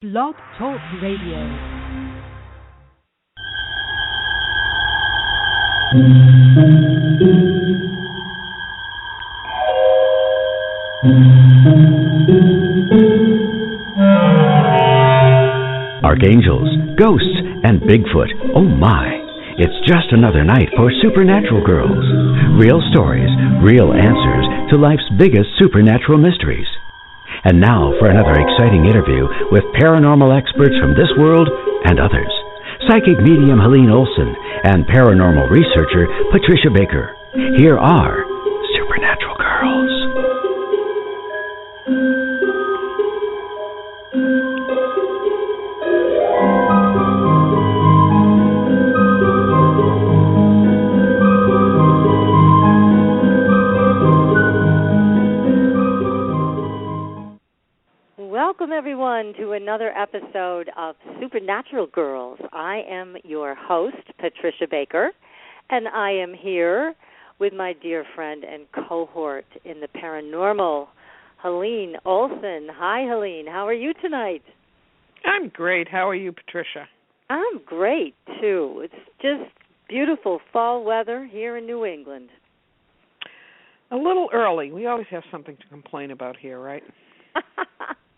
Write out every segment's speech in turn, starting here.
Blog Talk Radio. Archangels, ghosts, and Bigfoot. Oh my! It's just another night for Supernatural Girlz. Real stories, real answers to life's biggest supernatural mysteries. And now for another exciting interview with paranormal experts from this world and others. Psychic medium Helene Olson and paranormal researcher Patricia Baker. Here are Supernatural Girlz. Welcome, everyone, to another episode of Supernatural Girlz. I am your host, Patricia Baker, and I am here with my dear friend and cohort in the paranormal, Helene Olson. Hi, Helene. How are you tonight? I'm great. How are you, Patricia? I'm great, too. It's just beautiful fall weather here in New England. A little early. We always have something to complain about here, right?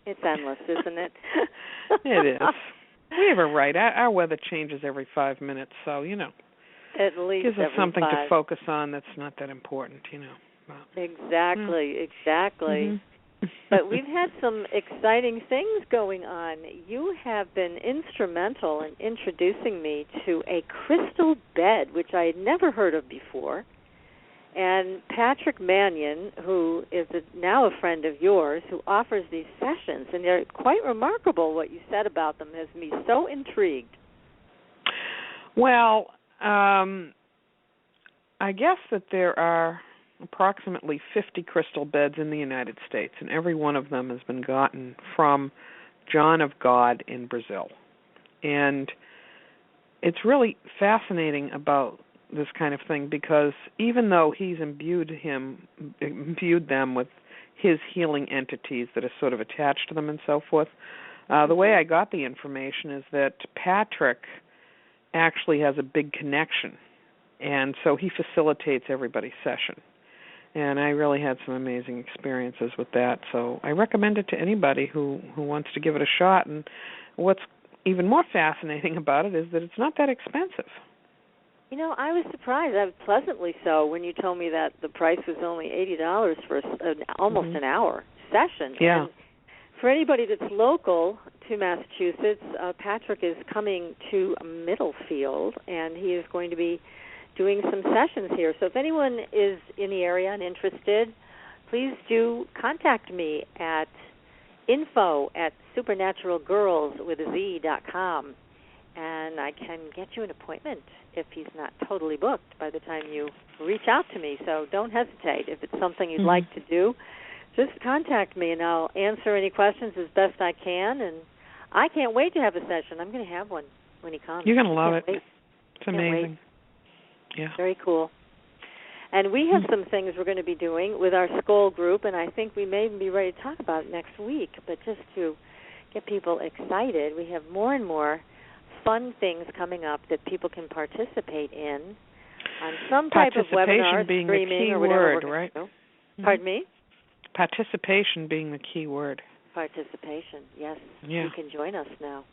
It's endless, isn't it? It is. We have a right. Our weather changes every 5 minutes, so, At least gives us every something 5. to focus on that's not that important, Exactly. Mm-hmm. But we've had some exciting things going on. You have been instrumental in introducing me to a crystal bed, which I had never heard of before. And Patrick Mannion, who is now a friend of yours, who offers these sessions, and they're quite remarkable. What you said about them has me so intrigued. Well, I guess that there are approximately 50 crystal beds in the United States, and every one of them has been gotten from John of God in Brazil. And it's really fascinating about this kind of thing, because even though he's imbued them with his healing entities that are sort of attached to them and so forth, the way I got the information is that Patrick actually has a big connection, and so he facilitates everybody's session. And I really had some amazing experiences with that, so I recommend it to anybody who wants to give it a shot. And what's even more fascinating about it is that it's not that expensive. I was surprised, pleasantly so, when you told me that the price was only $80 for almost an hour session. Yeah. And for anybody that's local to Massachusetts, Patrick is coming to Middlefield, and he is going to be doing some sessions here. So if anyone is in the area and interested, please do contact me at info@supernaturalgirls.com, and I can get you an appointment if he's not totally booked by the time you reach out to me. So don't hesitate. If it's something you'd like to do, just contact me, and I'll answer any questions as best I can. And I can't wait to have a session. I'm going to have one when he comes. You're going to love it. Wait. It's amazing. Yeah. Very cool. And we have some things we're going to be doing with our Skoll group, and I think we may even be ready to talk about it next week. But just to get people excited, we have more and more fun things coming up that people can participate in on some type of webinar, being streaming, the key or whatever. word, right? Pardon me? Participation being the key word. Participation, yes. Yeah. You can join us now.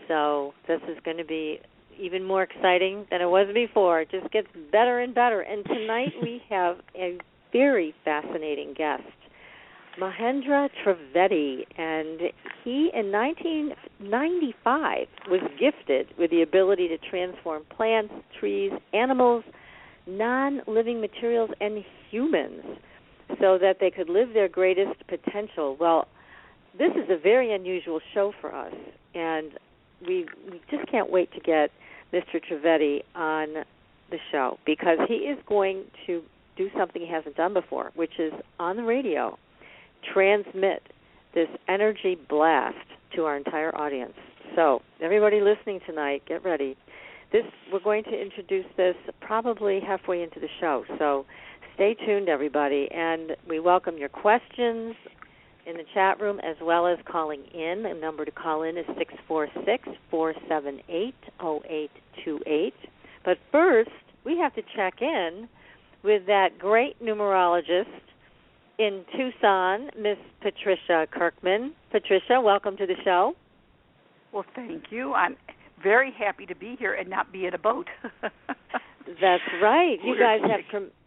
So this is going to be even more exciting than it was before. It just gets better and better. And tonight we have a very fascinating guest, Mahendra Trivedi, and he in 1995 was gifted with the ability to transform plants, trees, animals, non-living materials, and humans so that they could live their greatest potential. Well, this is a very unusual show for us, and we just can't wait to get Mr. Trivedi on the show, because he is going to do something he hasn't done before, which is on the radio transmit this energy blast to our entire audience. So everybody listening tonight, get ready. We're going to introduce this probably halfway into the show, so stay tuned, everybody, and we welcome your questions in the chat room as well as calling in. The number to call in is 646-478-0828. But first, we have to check in with that great numerologist in Tucson, Miss Patricia Kirkman. Patricia, welcome to the show. Well, thank you. I'm very happy to be here and not be in a boat. That's right. You guys have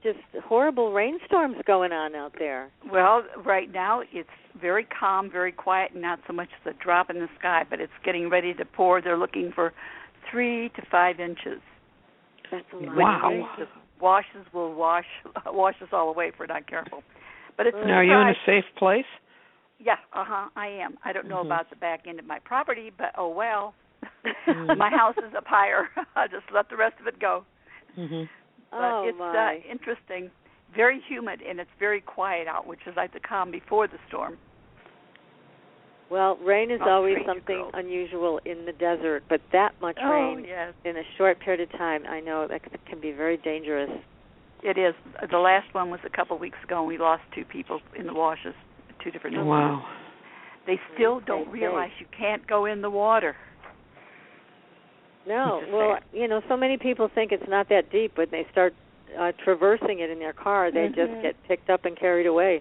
just horrible rainstorms going on out there. Well, right now it's very calm, very quiet, and not so much as a drop in the sky, but it's getting ready to pour. They're looking for 3 to 5 inches. That's a lot. Wow. The washes will wash us all away if we're not careful. But it's Now, are you in a safe place? Yeah, I am. I don't know about the back end of my property, but oh well. My house is up higher. I'll just let the rest of it go. But it's interesting, very humid, and it's very quiet out, which is like the calm before the storm. Well, rain is always something unusual in the desert, but that much rain in a short period of time, I know that can be very dangerous. It is. The last one was a couple of weeks ago, and we lost 2 people in the washes, 2 different incidents. Wow. They still don't realize you can't go in the water. No, well, so many people think it's not that deep. When they start traversing it in their car, they just get picked up and carried away.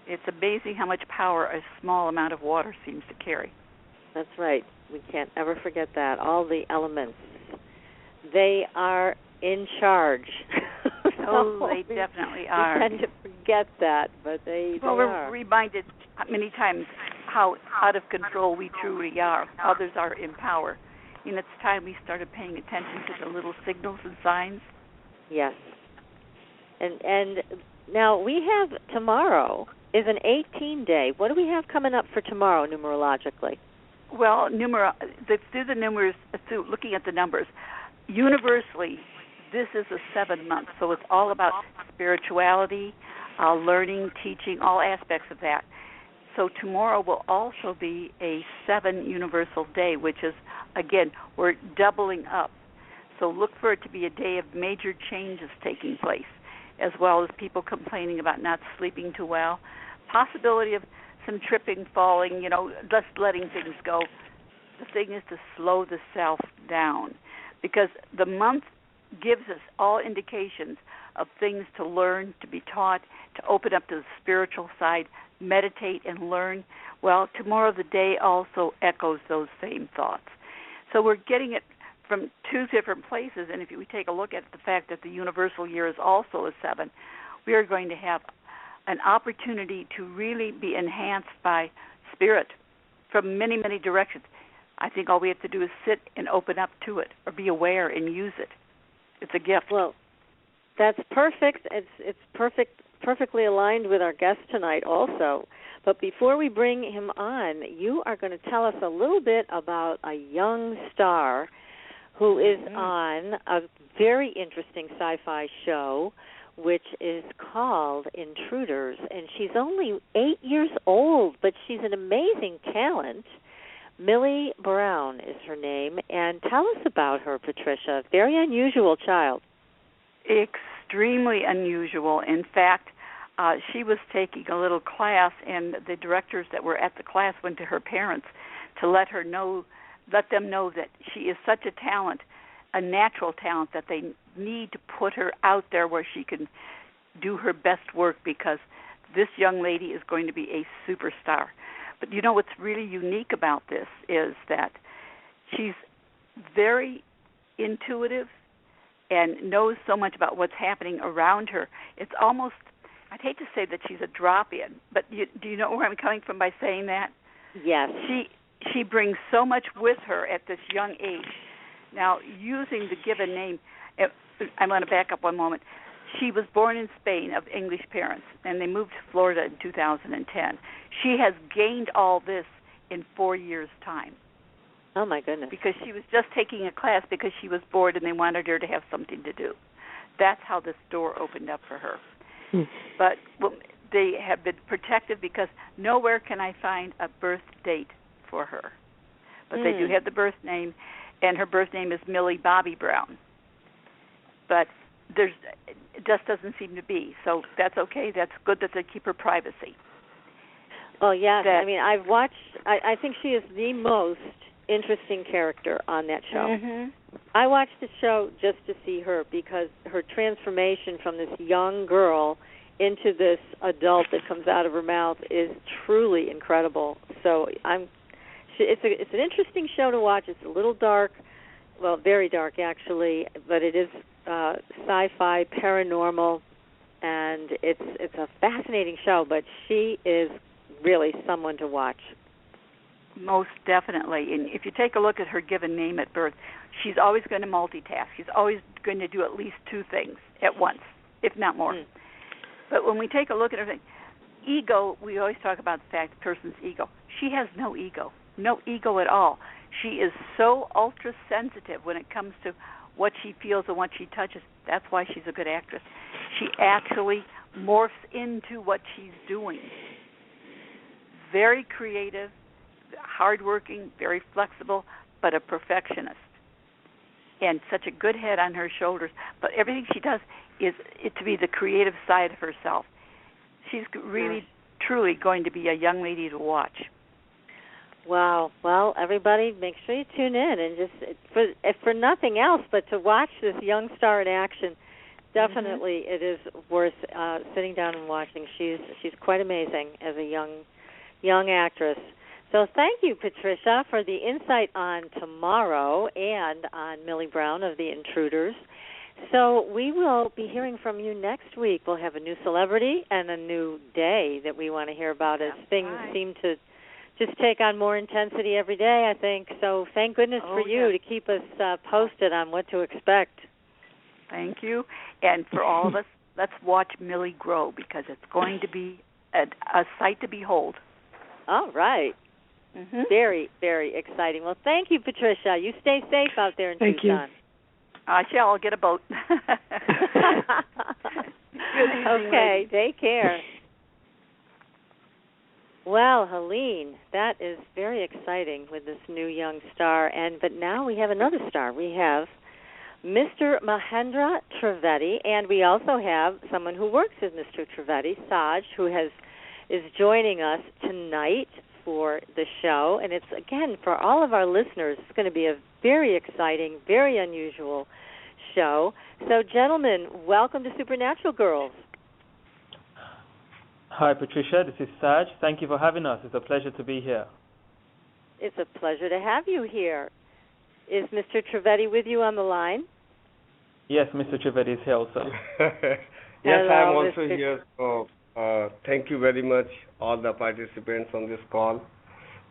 It's amazing how much power a small amount of water seems to carry. That's right. We can't ever forget that. All the elements, they are in charge. They definitely are. We tend to forget that, but they are. We're reminded many times how out of control we truly are. Others are in power. And it's time we started paying attention to the little signals and signs. Yes. And now we have tomorrow is an 18-day. What do we have coming up for tomorrow numerologically? Well, through the numbers, through looking at the numbers, universally, this is a 7-month. So it's all about spirituality, learning, teaching, all aspects of that. So tomorrow will also be a 7 universal day, which is, again, we're doubling up. So look for it to be a day of major changes taking place, as well as people complaining about not sleeping too well, possibility of some tripping, falling, just letting things go. The thing is to slow the self down, because the month gives us all indications of things to learn, to be taught, to open up to the spiritual side, meditate and learn. Well, tomorrow the day also echoes those same thoughts. So we're getting it from 2 different places, and if we take a look at the fact that the universal year is also a 7, we are going to have an opportunity to really be enhanced by spirit from many, many directions. I think all we have to do is sit and open up to it, or be aware and use it. It's a gift. Well, that's perfect. It's perfectly aligned with our guest tonight also. But before we bring him on, you are going to tell us a little bit about a young star who is on a very interesting sci-fi show, which is called Intruders. And she's only 8 years old, but she's an amazing talent. Millie Brown is her name. And tell us about her, Patricia. Very unusual child. Extremely unusual. In fact, she was taking a little class, and the directors that were at the class went to her parents to let them know that she is such a talent, a natural talent, that they need to put her out there where she can do her best work, because this young lady is going to be a superstar. But what's really unique about this is that she's very intuitive and knows so much about what's happening around her. It's almost, I'd hate to say that she's a drop-in, but do you know where I'm coming from by saying that? Yes. She brings so much with her at this young age. Now, using the given name, I'm going to back up one moment. She was born in Spain of English parents, and they moved to Florida in 2010. She has gained all this in 4 years' time. Oh, my goodness. Because she was just taking a class because she was bored and they wanted her to have something to do. That's how this door opened up for her. But they have been protected because nowhere can I find a birth date for her. But they do have the birth name, and her birth name is Millie Bobby Brown. But it just doesn't seem to be. So that's okay. That's good that they keep her privacy. Well, yes. That, I mean, I've watched. I think she is the most interesting character on that show. mm-hmm. I watched the show just to see her because her transformation from this young girl into this adult that comes out of her mouth is truly incredible. So it's an interesting show to watch. It's a little dark, well, very dark actually, but it is sci-fi, paranormal, and it's a fascinating show. But she is really someone to watch. Most definitely. And if you take a look at her given name at birth, she's always going to multitask. She's always going to do at least two things at once, if not more. Mm. But when we take a look at her thing, ego, we always talk about the fact the person's ego. She has no ego at all. She is so ultra-sensitive when it comes to what she feels and what she touches. That's why she's a good actress. She actually morphs into what she's doing. Very creative, hardworking, very flexible, but a perfectionist. And such a good head on her shoulders. But everything she does is to be the creative side of herself. She's really, truly going to be a young lady to watch. Wow. Well, everybody, make sure you tune in and just, for nothing else, but to watch this young star in action. Definitely, it is worth sitting down and watching. She's quite amazing as a young actress. So thank you, Patricia, for the insight on tomorrow and on Millie Brown of The Intruders. So we will be hearing from you next week. We'll have a new celebrity and a new day that we want to hear about as things seem to just take on more intensity every day, I think. So thank goodness for you to keep us posted on what to expect. Thank you. And for all of us, let's watch Millie grow because it's going to be a sight to behold. All right. Mm-hmm. Very, very exciting. Well, thank you, Patricia. You stay safe out there in Tucson. You. I shall. I'll get a boat. Okay, take care. Well, Helene, that is very exciting with this new young star. But now we have another star. We have Mr. Mahendra Trivedi, and we also have someone who works with Mr. Trivedi, Saj, who is joining us tonight for the show. And it's, again, for all of our listeners, it's going to be a very exciting, very unusual show. So, gentlemen, welcome to Supernatural Girlz. Hi, Patricia. This is Saj. Thank you for having us. It's a pleasure to be here. It's a pleasure to have you here. Is Mr. Trivedi with you on the line? Yes, Mr. Trivedi is here also. Yes, Hello, I'm also Mr. here. So, thank you very much, all the participants on this call.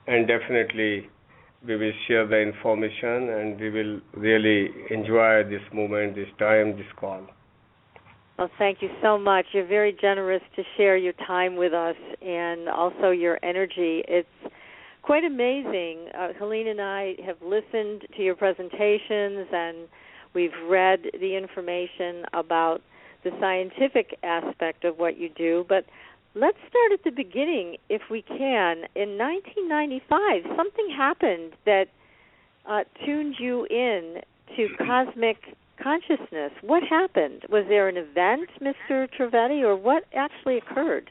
And definitely, we will share the information and we will really enjoy this moment, this time, this call. Well, thank you so much. You're very generous to share your time with us and also your energy. It's quite amazing. Helene and I have listened to your presentations and we've read the information about the scientific aspect of what you do. But let's start at the beginning, if we can. In 1995, something happened that tuned you in to cosmic consciousness. What happened? Was there an event, Mr. Trivedi, or what actually occurred?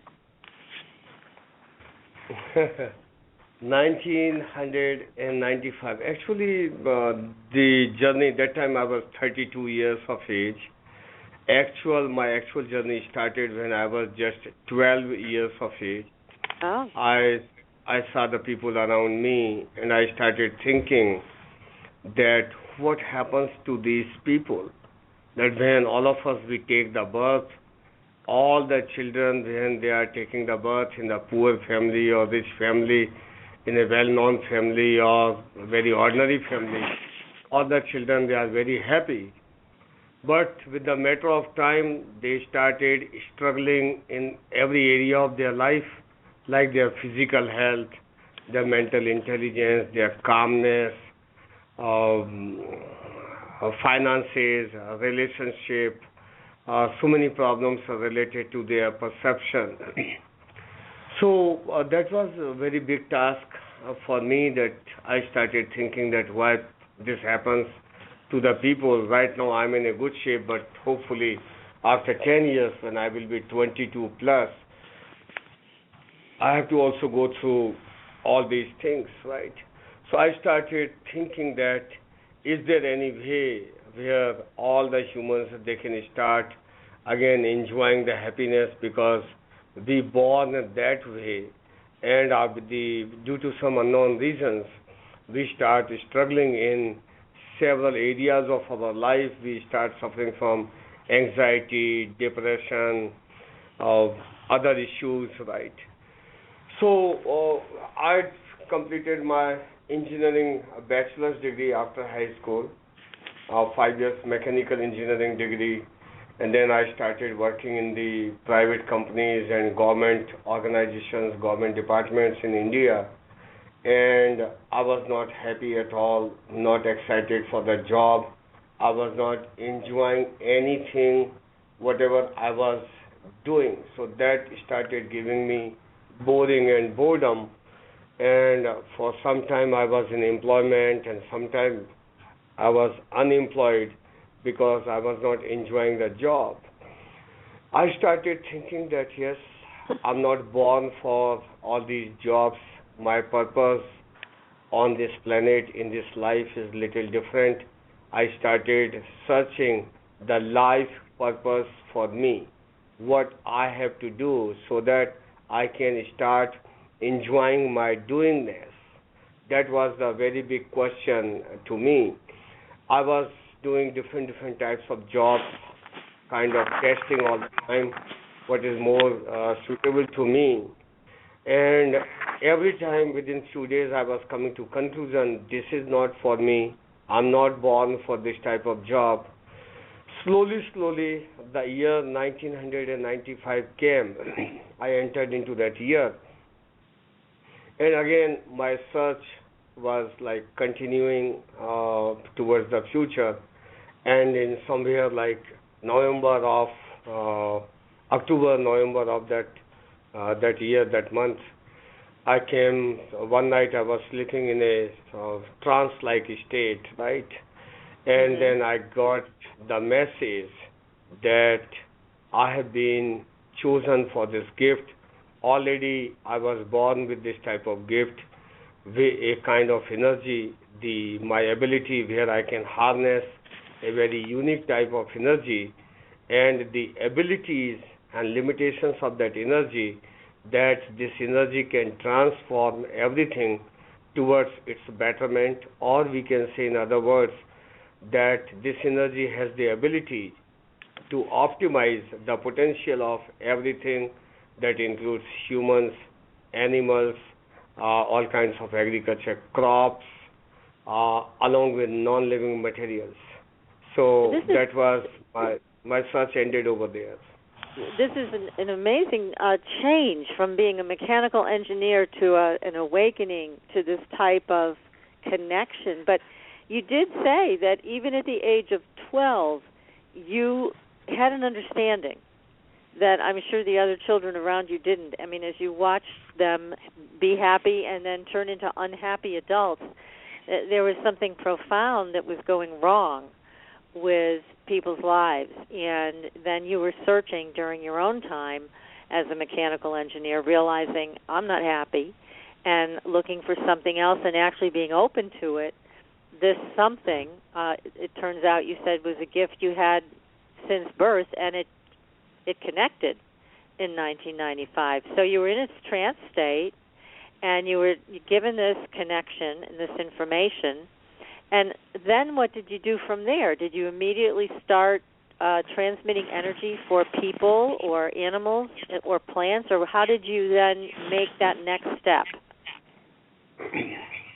1995. Actually, the journey, that time I was 32 years of age. My actual journey started when I was just 12 years of age. Oh. I saw the people around me and I started thinking that what happens to these people, that when all of us we take the birth, all the children when they are taking the birth in a poor family or rich family, in a well-known family or very ordinary family, all the children they are very happy. But with the matter of time, they started struggling in every area of their life, like their physical health, their mental intelligence, their calmness, finances, relationship, so many problems are related to their perception. So that was a very big task for me, that I started thinking that why this happens to the people. Right now I'm in a good shape, but hopefully after 10 years when I will be 22 plus, I have to also go through all these things, right? So I started thinking that is there any way where all the humans they can start again enjoying the happiness because we born that way and due to some unknown reasons we start struggling in several areas of our life. We start suffering from anxiety, depression, other issues, right? So I completed my engineering bachelor's degree after high school, 5 years mechanical engineering degree, and then I started working in the private companies and government organizations, government departments in India, and I was not happy at all, not excited for the job. I was not enjoying anything, whatever I was doing. So that started giving me boring and boredom. And for some time I was in employment, and sometime I was unemployed because I was not enjoying the job. I started thinking that yes, I'm not born for all these jobs. My purpose on this planet, in this life, is little different. I started searching the life purpose for me, what I have to do so that I can start enjoying my doingness. That was the very big question to me. I was doing different types of jobs, kind of testing all the time what is more suitable to me. And every time within few days I was coming to conclusion, this is not for me. I'm not born for this type of job. Slowly, the year 1995 came. I entered into that year. And again, my search was like continuing towards the future. And in somewhere like October, November of that year, that month, I came, one night I was sleeping in a trance-like state, right? And then I got the message that I have been chosen for this gift. Already I was born with this type of gift, with a kind of energy, my ability where I can harness a very unique type of energy, and the abilities and limitations of that energy, that this energy can transform everything towards its betterment, or we can say in other words that this energy has the ability to optimize the potential of everything, that includes humans, animals, all kinds of agriculture, crops, along with non-living materials. So that was my search ended over there. This is an amazing change from being a mechanical engineer to an awakening to this type of connection. But you did say that even at the age of 12, you had an understanding that I'm sure the other children around you didn't. I mean, as you watched them be happy and then turn into unhappy adults, there was something profound that was going wrong with people's lives. And then you were searching during your own time as a mechanical engineer, realizing I'm not happy, and looking for something else and actually being open to it. This something, it turns out you said was a gift you had since birth, and it connected in 1995. So you were in its trance state, and you were given this connection and this information. And then what did you do from there? Did you immediately start transmitting energy for people or animals or plants, or how did you then make that next step?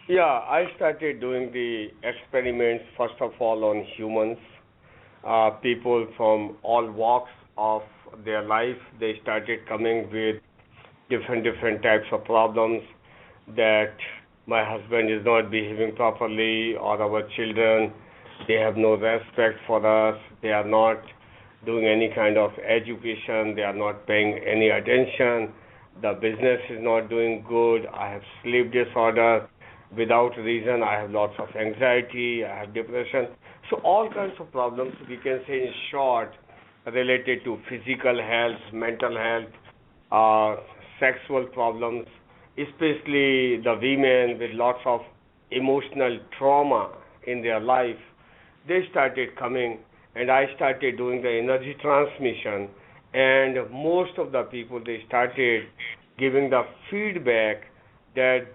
Yeah, I started doing the experiments, first of all, on humans, people from all walks of their life. They started coming with different types of problems, that my husband is not behaving properly, or our children, they have no respect for us, they are not doing any kind of education, they are not paying any attention, the business is not doing good, I have sleep disorder without reason, I have lots of anxiety, I have depression. So all kinds of problems, we can say in short, related to physical health, mental health, sexual problems, especially the women with lots of emotional trauma in their life, they started coming, and I started doing the energy transmission, and most of the people, they started giving the feedback that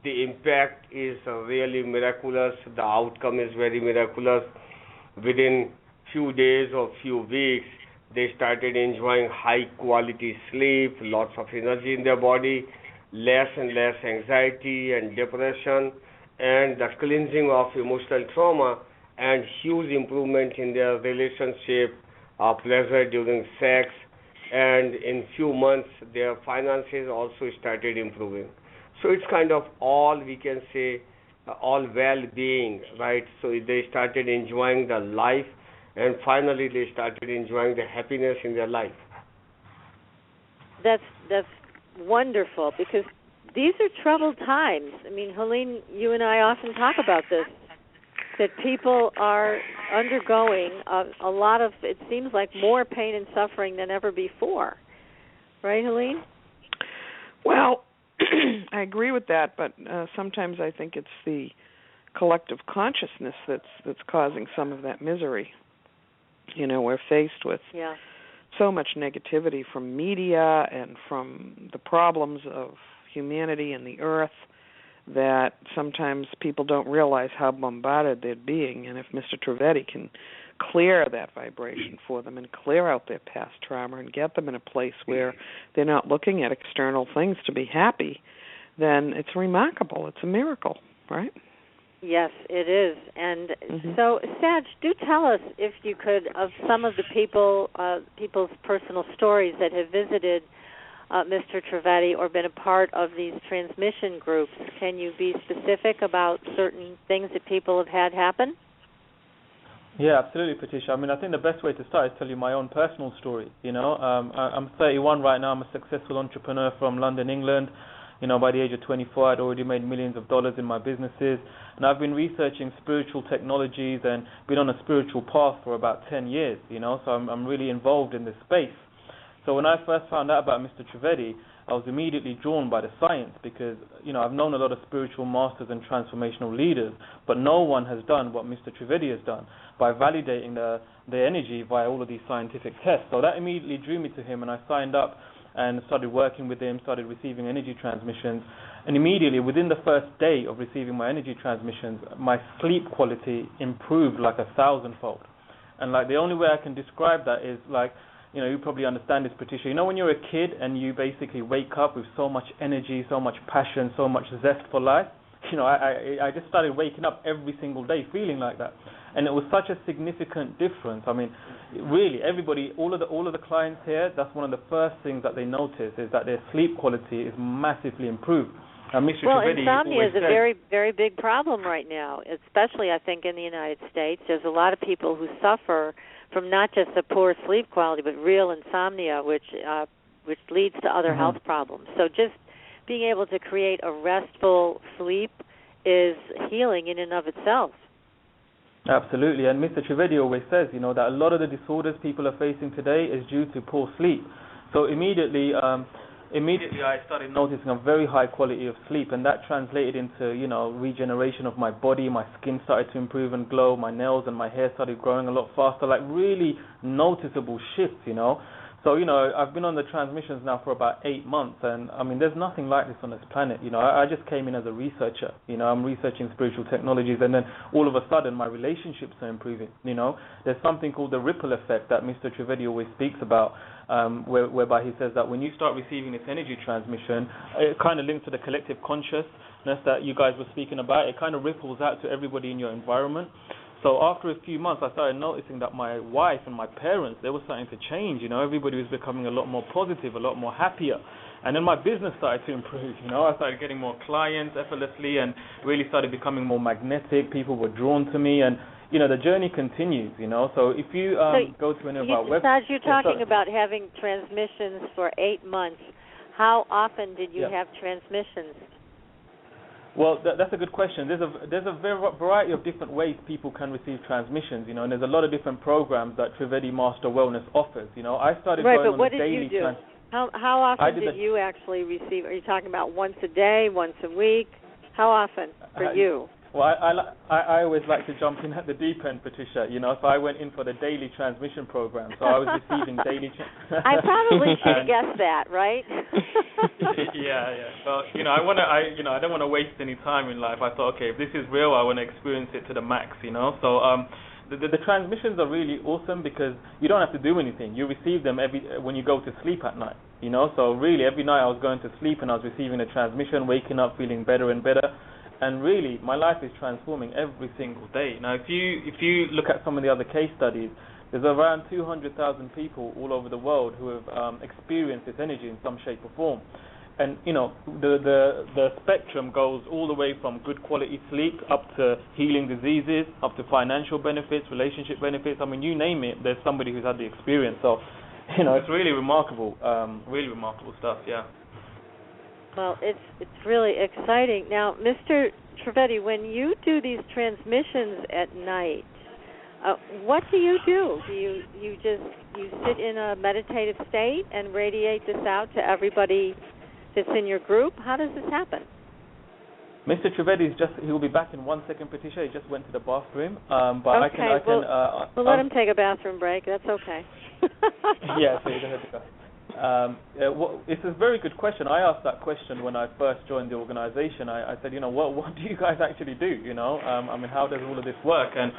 the impact is really miraculous, the outcome is very miraculous. Within few days or few weeks, they started enjoying high quality sleep, lots of energy in their body, less and less anxiety and depression, and the cleansing of emotional trauma, and huge improvement in their relationship, pleasure during sex, and in few months their finances also started improving. So it's kind of all, we can say, all well-being, right? So they started enjoying the life, and finally they started enjoying the happiness in their life. That's wonderful, because these are troubled times. I mean, Helene, you and I often talk about this, that people are undergoing a lot of, it seems like, more pain and suffering than ever before. Right, Helene? Well, I agree with that, but sometimes I think it's the collective consciousness that's causing some of that misery. You know, we're faced with so much negativity from media and from the problems of humanity and the earth that sometimes people don't realize how bombarded they're being. And if Mr. Trivedi can clear that vibration for them and clear out their past trauma and get them in a place where they're not looking at external things to be happy, then it's remarkable. It's a miracle, right? Yes, it is. And so, Saj, do tell us, if you could, of some of the people's personal stories that have visited Mr. Trivedi or been a part of these transmission groups. Can you be specific about certain things that people have had happen? Yeah, absolutely, Patricia. I mean, I think the best way to start is tell you my own personal story. You know, I'm 31 right now. I'm a successful entrepreneur from London, England. You know, by the age of 24, I'd already made millions of dollars in my businesses, and I've been researching spiritual technologies and been on a spiritual path for about 10 years. You know, so I'm really involved in this space. So when I first found out about Mr. Trivedi, I was immediately drawn by the science, because, you know, I've known a lot of spiritual masters and transformational leaders, but no one has done what Mr. Trivedi has done by validating the energy via all of these scientific tests. So that immediately drew me to him, and I signed up and started working with him, started receiving energy transmissions, and immediately within the first day of receiving my energy transmissions, my sleep quality improved like 1,000-fold. And like the only way I can describe that is like, you know, you probably understand this, Patricia. You know, when you're a kid and you basically wake up with so much energy, so much passion, so much zest for life, you know, I just started waking up every single day feeling like that. And it was such a significant difference. I mean, really, everybody, all of the clients here, that's one of the first things that they notice is that their sleep quality is massively improved. Mr. Well, Trivedi insomnia is a very, very big problem right now, especially, I think, in the United States. There's a lot of people who suffer from not just a poor sleep quality, but real insomnia, which leads to other health problems. So just being able to create a restful sleep is healing in and of itself. Absolutely, and Mr. Trivedi always says, you know, that a lot of the disorders people are facing today is due to poor sleep. So immediately I started noticing a very high quality of sleep, and that translated into, you know, regeneration of my body. My skin started to improve and glow. My nails and my hair started growing a lot faster, like really noticeable shifts, you know. So, you know, I've been on the transmissions now for about 8 months, and, I mean, there's nothing like this on this planet. You know, I just came in as a researcher. You know, I'm researching spiritual technologies, and then all of a sudden my relationships are improving, you know. There's something called the ripple effect that Mr. Trivedi always speaks about, whereby he says that when you start receiving this energy transmission, it kind of links to the collective consciousness that you guys were speaking about. It kind of ripples out to everybody in your environment. So after a few months, I started noticing that my wife and my parents, they were starting to change. You know, everybody was becoming a lot more positive, a lot more happier. And then my business started to improve. You know, I started getting more clients effortlessly and really started becoming more magnetic. People were drawn to me, and, you know, the journey continues, you know. So if you go to any of our websites... You're talking about having transmissions for 8 months. How often did you have transmissions? Well, that's a good question. There's a variety of different ways people can receive transmissions, you know, and there's a lot of different programs that Trivedi Master Wellness offers. You know, I started going on the daily. Right, but what did you do? How often did you actually receive? Are you talking about once a day, once a week? How often for you? Well, I always like to jump in at the deep end, Patricia. You know, so I went in for the daily transmission program. So I was receiving daily. I probably should have guessed that, right? yeah. So I don't want to waste any time in life. I thought, okay, if this is real, I want to experience it to the max. You know, so the transmissions are really awesome because you don't have to do anything. You receive them when you go to sleep at night. You know, so really every night I was going to sleep and I was receiving a transmission, waking up feeling better and better. And really, my life is transforming every single day. Now, if you look at some of the other case studies, there's around 200,000 people all over the world who have experienced this energy in some shape or form. And you know, the spectrum goes all the way from good quality sleep up to healing diseases, up to financial benefits, relationship benefits. I mean, you name it, there's somebody who's had the experience. So, you know, it's really remarkable stuff. Yeah. Well, it's really exciting. Now, Mr. Trivedi, when you do these transmissions at night, what do? You sit in a meditative state and radiate this out to everybody that's in your group? How does this happen? Mr. Trivedi he'll be back in 1 second, Patricia. He just went to the bathroom. But okay, I can. We'll let him take a bathroom break. That's okay. Yeah, so you don't have to go. It's a very good question. I asked that question when I first joined the organization. I said, you know, what do you guys actually do? You know, I mean, how does all of this work? And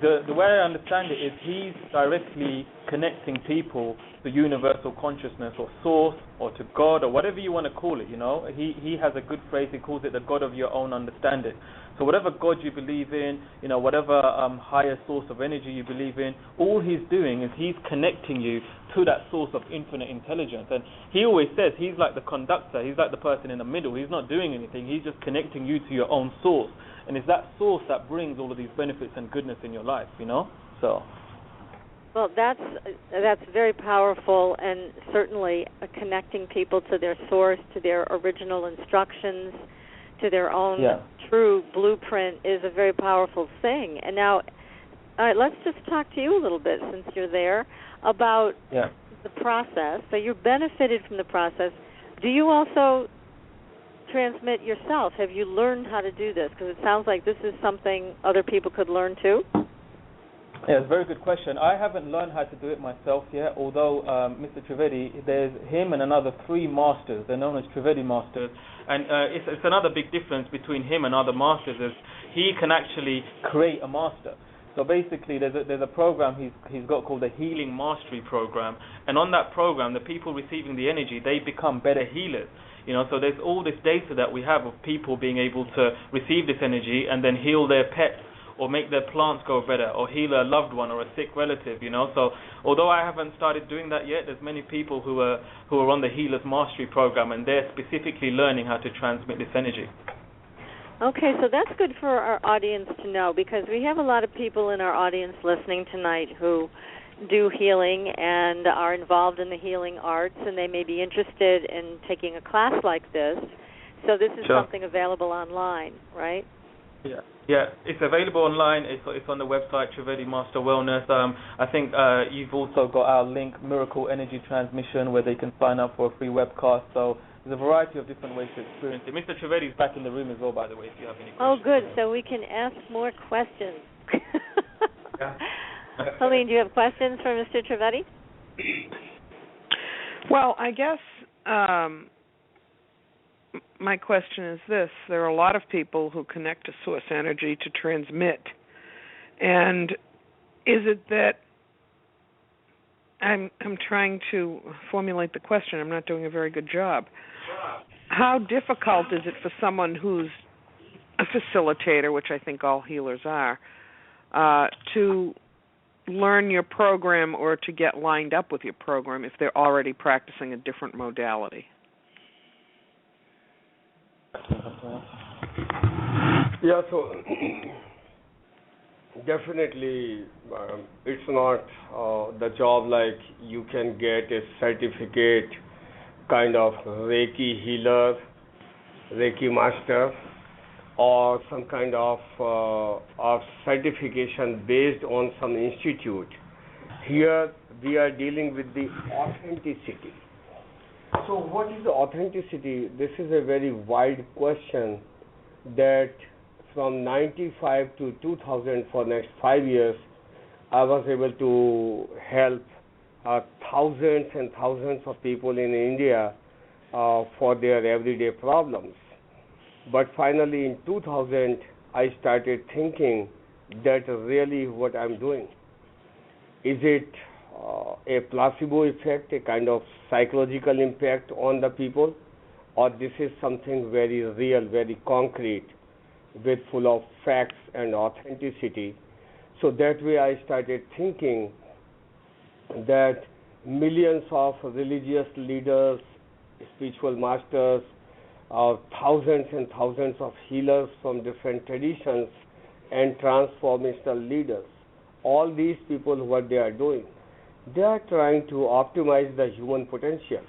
the way I understand it is he's directly connecting people to universal consciousness or source or to God or whatever you want to call it. You know, he has a good phrase. He calls it the God of your own understanding. So whatever God you believe in, you know, whatever higher source of energy you believe in, all he's doing is he's connecting you to that source of infinite intelligence. And he always says he's like the conductor, he's like the person in the middle. He's not doing anything, he's just connecting you to your own source. And it's that source that brings all of these benefits and goodness in your life, you know? So. Well, that's very powerful, and certainly connecting people to their source, to their original instructions, to their own true blueprint is a very powerful thing. And now, all right, let's just talk to you a little bit, since you're there, about the process. So you benefited from the process. Do you also transmit yourself? Have you learned how to do this? Because it sounds like this is something other people could learn too. Yeah, it's a very good question. I haven't learned how to do it myself yet, although Mr. Trivedi, there's him and another 3 masters. They're known as Trivedi masters. And it's another big difference between him and other masters is he can actually create a master. So basically there's a program he's got called the Healing Mastery Program. And on that program, the people receiving the energy, they become better healers. You know, so there's all this data that we have of people being able to receive this energy and then heal their pets, or make their plants go better, or heal a loved one or a sick relative, you know. So although I haven't started doing that yet, there's many people who are on the Healer's Mastery Program, and they're specifically learning how to transmit this energy. Okay, so that's good for our audience to know, because we have a lot of people in our audience listening tonight who do healing and are involved in the healing arts, and they may be interested in taking a class like this. So this is something available online, right? Yeah, it's available online. It's on the website, Trivedi Master Wellness. I think you've also got our link, Miracle Energy Transmission, where they can sign up for a free webcast. So there's a variety of different ways to experience it. Mr. Trivedi is back in the room as well, by the way, if you have any questions. Oh, good. So we can ask more questions. Helene, do you have questions for Mr. Trivedi? Well, I guess my question is this. There are a lot of people who connect to source energy to transmit. And is it that I'm trying to formulate the question. I'm not doing a very good job. How difficult is it for someone who's a facilitator, which I think all healers are, to learn your program or to get lined up with your program if they're already practicing a different modality? Yeah, so definitely it's not the job like you can get a certificate kind of Reiki healer, Reiki master, or some kind of certification based on some institute. Here we are dealing with the authenticity. So, what is authenticity? This is a very wide question that from 95 to 2000 for next 5 years, I was able to help thousands and thousands of people in India for their everyday problems. But finally, in 2000, I started thinking that really what I'm doing is it a placebo effect, a kind of psychological impact on the people, or this is something very real, very concrete, with full of facts and authenticity. So that way I started thinking that millions of religious leaders, spiritual masters, thousands and thousands of healers from different traditions and transformational leaders, all these people, what they are doing, they are trying to optimize the human potential.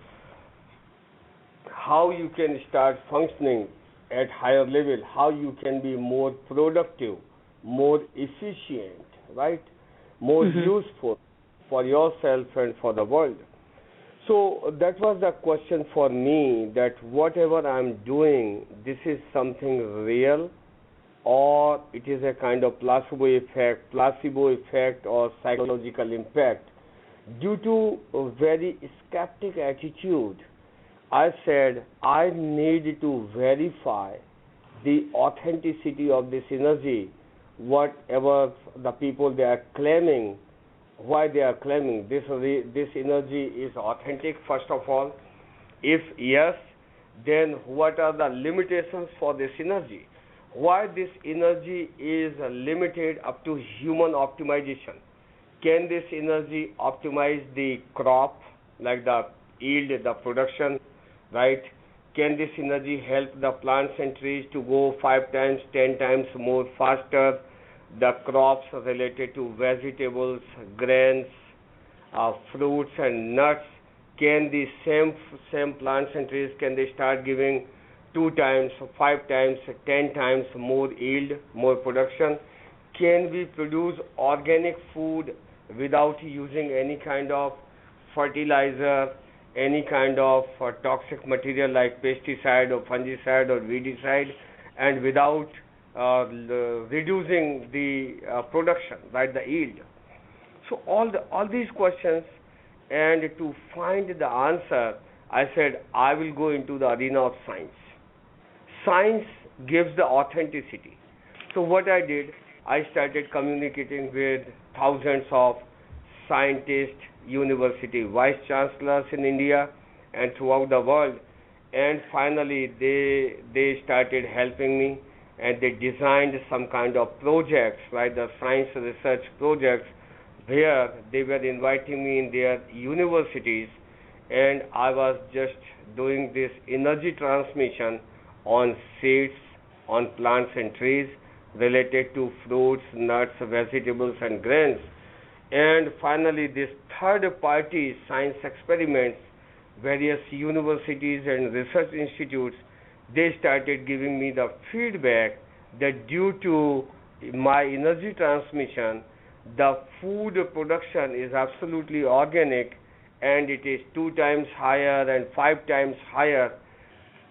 How you can start functioning at higher level, how you can be more productive, more efficient, right? More useful for yourself and for the world. So that was the question for me, that whatever I'm doing, this is something real, or it is a kind of placebo effect or psychological impact. Due to a very skeptic attitude, I said I need to verify the authenticity of this energy, whatever the people they are claiming, why they are claiming this energy is authentic. First of all, if yes, then what are the limitations for this energy? Why this energy is limited up to human optimization? Can this energy optimize the crop, like the yield, the production, right? Can this energy help the plants and trees to go 5 times, 10 times more faster? The crops related to vegetables, grains, fruits and nuts, can the same plants and trees, can they start giving 2 times, 5 times, 10 times more yield, more production? Can we produce organic food without using any kind of fertilizer, any kind of toxic material like pesticide or fungicide or weedicide, and without reducing the production, right, the yield? So all these questions, and to find the answer, I said I will go into the arena of science. Science gives the authenticity. So what I did, I started communicating with thousands of scientists, university vice chancellors in India and throughout the world, and finally they started helping me, and they designed some kind of projects, right, the science research projects, where they were inviting me in their universities, and I was just doing this energy transmission on seeds, on plants and trees, related to fruits, nuts, vegetables and grains. And finally, this third-party science experiments, various universities and research institutes, they started giving me the feedback that due to my energy transmission, the food production is absolutely organic, and it is 2 times higher and 5 times higher.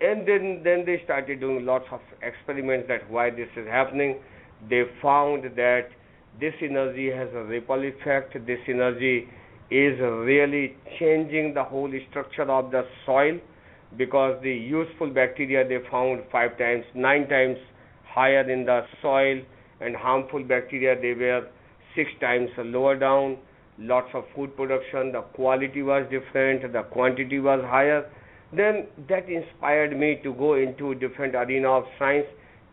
And then they started doing lots of experiments that why this is happening. They found that this energy has a ripple effect. This energy is really changing the whole structure of the soil, because the useful bacteria they found 5 times, 9 times higher in the soil, and harmful bacteria they were 6 times lower down. Lots of food production, the quality was different, the quantity was higher. Then that inspired me to go into different arena of science.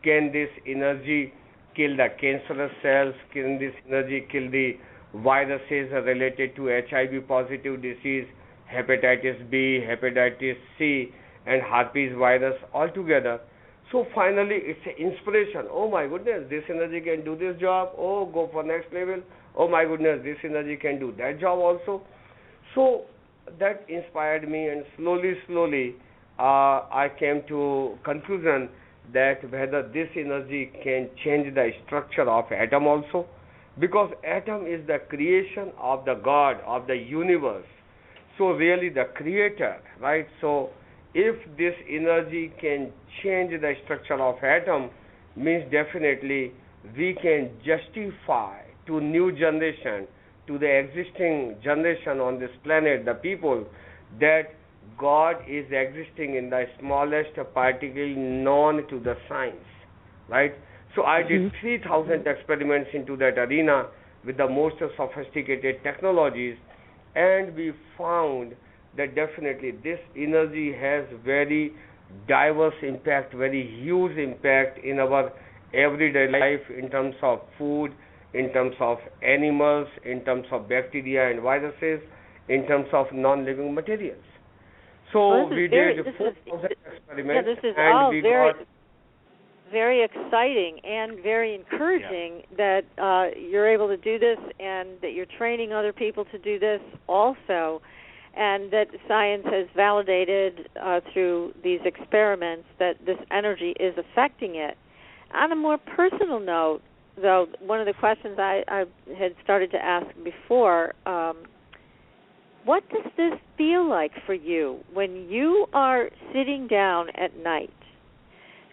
Can this energy kill the cancerous cells? Can this energy kill the viruses related to HIV positive disease, hepatitis B, hepatitis C, and herpes virus altogether? So finally, it's an inspiration. Oh my goodness, this energy can do this job. Oh, go for next level. Oh my goodness, this energy can do that job also. So that inspired me, and slowly, I came to conclusion that whether this energy can change the structure of atom also, because atom is the creation of the God, of the universe. So really the creator, right? So if this energy can change the structure of atom, means definitely we can justify to new generation, to the existing generation on this planet, the people, that God is existing in the smallest particle known to the science, right? So I did 3,000 experiments into that arena with the most sophisticated technologies, and we found that definitely this energy has very diverse impact, very huge impact in our everyday life in terms of food, in terms of animals, in terms of bacteria and viruses, in terms of non-living materials. So we did 4,000 experiments, this is and all we very, got very exciting and very encouraging that you're able to do this, and that you're training other people to do this also, and that science has validated through these experiments that this energy is affecting it. On a more personal note, though, one of the questions I had started to ask before, what does this feel like for you when you are sitting down at night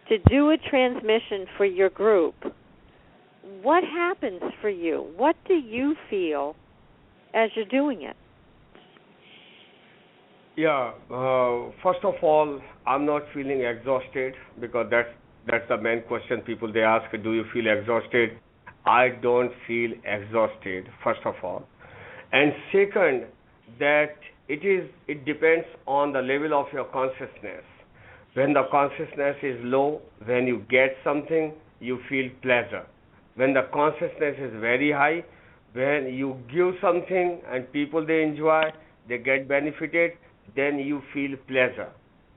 to do a transmission for your group? What happens for you? What do you feel as you're doing it? Yeah, first of all, I'm not feeling exhausted, because that's the main question people they ask, do you feel exhausted? I don't feel exhausted, first of all. And second, that it depends on the level of your consciousness. When the consciousness is low, when you get something, you feel pleasure. When the consciousness is very high, when you give something and people they enjoy, they get benefited, then you feel pleasure,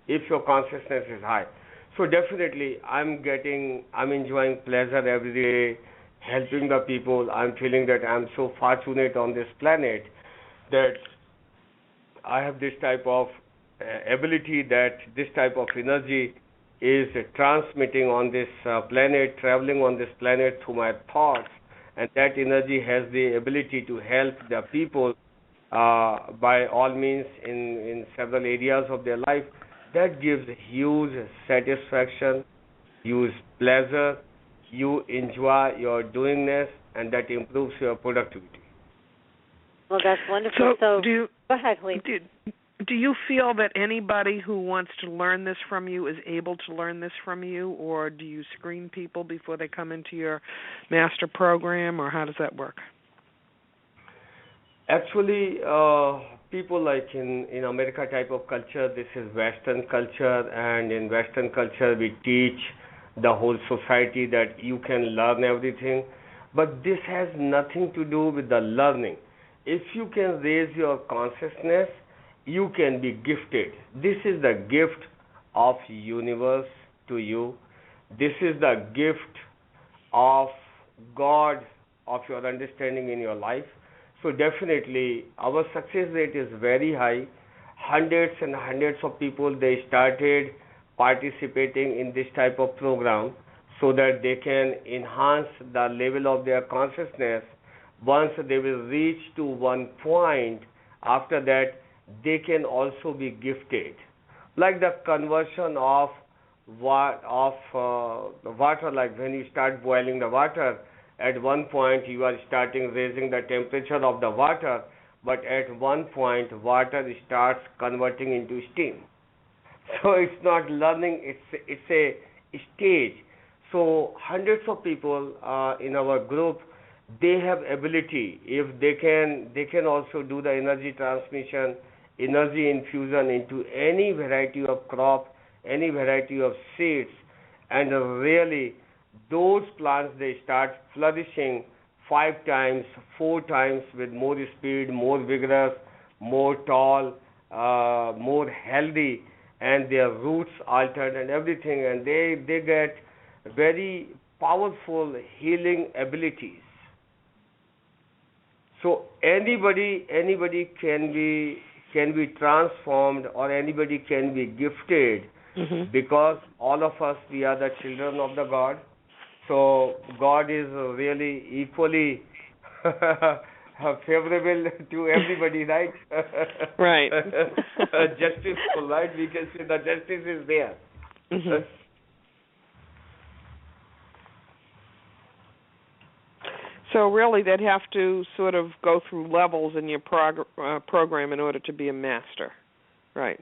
if your consciousness is high. So definitely I'm enjoying pleasure every day, helping the people. I'm feeling that I'm so fortunate on this planet that I have this type of ability, that this type of energy is transmitting on this planet, traveling on this planet through my thoughts, and that energy has the ability to help the people by all means in several areas of their life. That gives huge satisfaction, huge pleasure. You enjoy your doingness, and that improves your productivity. Well, that's wonderful. So go ahead, Helene. Do you feel that anybody who wants to learn this from you is able to learn this from you, or do you screen people before they come into your master program, or how does that work? Actually, people like in America type of culture, this is Western culture, and in Western culture we teach the whole society that you can learn everything, but this has nothing to do with the learning. If you can raise your consciousness, you can be gifted. This is the gift of universe to you. This is the gift of God, of your understanding in your life. So definitely our success rate is very high. Hundreds and hundreds of people, they started participating in this type of program so that they can enhance the level of their consciousness. Once they will reach to one point, after that they can also be gifted. Like the conversion of water, like when you start boiling the water, at one point you are starting raising the temperature of the water, but at one point water starts converting into steam. So it's not learning, it's a stage. So hundreds of people in our group, they have ability. If they can also do the energy transmission, energy infusion into any variety of crop, any variety of seeds, and really those plants, they start flourishing 5 times, 4 times with more speed, more vigorous, more tall, more healthy, and their roots altered and everything, and they get very powerful healing abilities. So anybody can be transformed, or anybody can be gifted, because all of us, we are the children of the God. So God is really equally favorable to everybody, right? Right. Justice, right? We can say the justice is there. Mm-hmm. So really, they'd have to sort of go through levels in your program in order to be a master, right?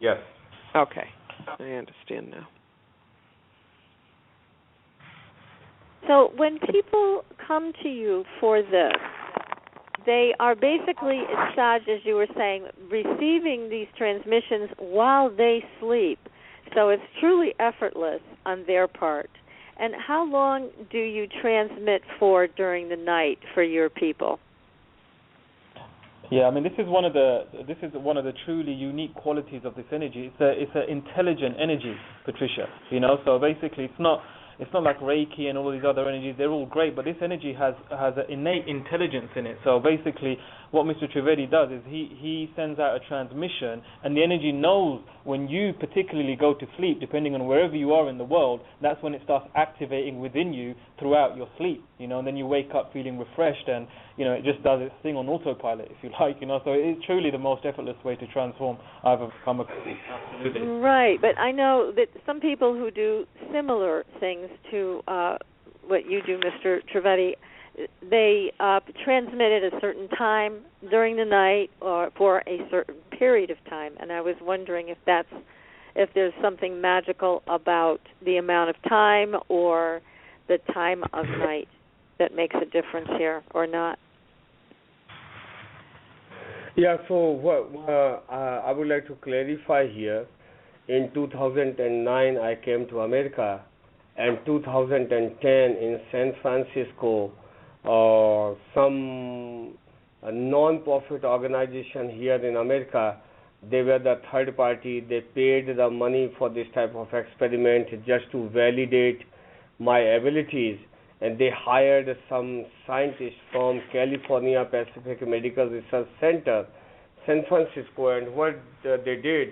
Yes. Okay, I understand now. So when people come to you for this, they are basically, Saj, as you were saying, receiving these transmissions while they sleep. So it's truly effortless on their part. And how long do you transmit for during the night for your people? Yeah, I mean, this is one of the truly unique qualities of this energy. It's an intelligent energy, Patricia. You know, so basically, it's not like Reiki and all these other energies. They're all great, but this energy has an innate intelligence in it. So basically, what Mr. Trivedi does is he sends out a transmission, and the energy knows when you particularly go to sleep, depending on wherever you are in the world. That's when it starts activating within you throughout your sleep. You know, and then you wake up feeling refreshed, and you know, it just does its thing on autopilot, if you like. You know, so it's truly the most effortless way to transform I've ever come across. Absolutely. Right, but I know that some people who do similar things to what you do, Mr. Trivedi, they transmit at a certain time during the night or for a certain period of time. And I was wondering if there's something magical about the amount of time or the time of night that makes a difference here or not. Yeah, so I would like to clarify here. In 2009, I came to America, and 2010 in San Francisco, some non-profit organization here in America, they were the third party. They paid the money for this type of experiment just to validate my abilities, and they hired some scientists from California Pacific Medical Research Center, San Francisco, and what they did,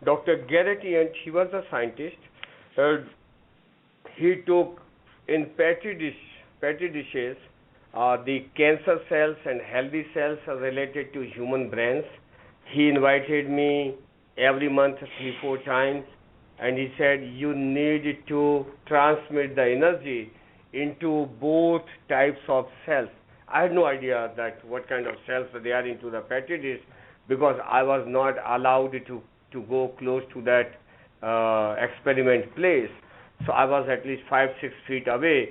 Dr. Garrett Ian, he was a scientist. He took in petri dishes the cancer cells and healthy cells related to human brains. He invited me every month 3-4 times, and he said, you need to transmit the energy into both types of cells. I had no idea that what kind of cells they are into the petri dish, because I was not allowed to go close to that experiment place. So I was at least 5-6 feet away,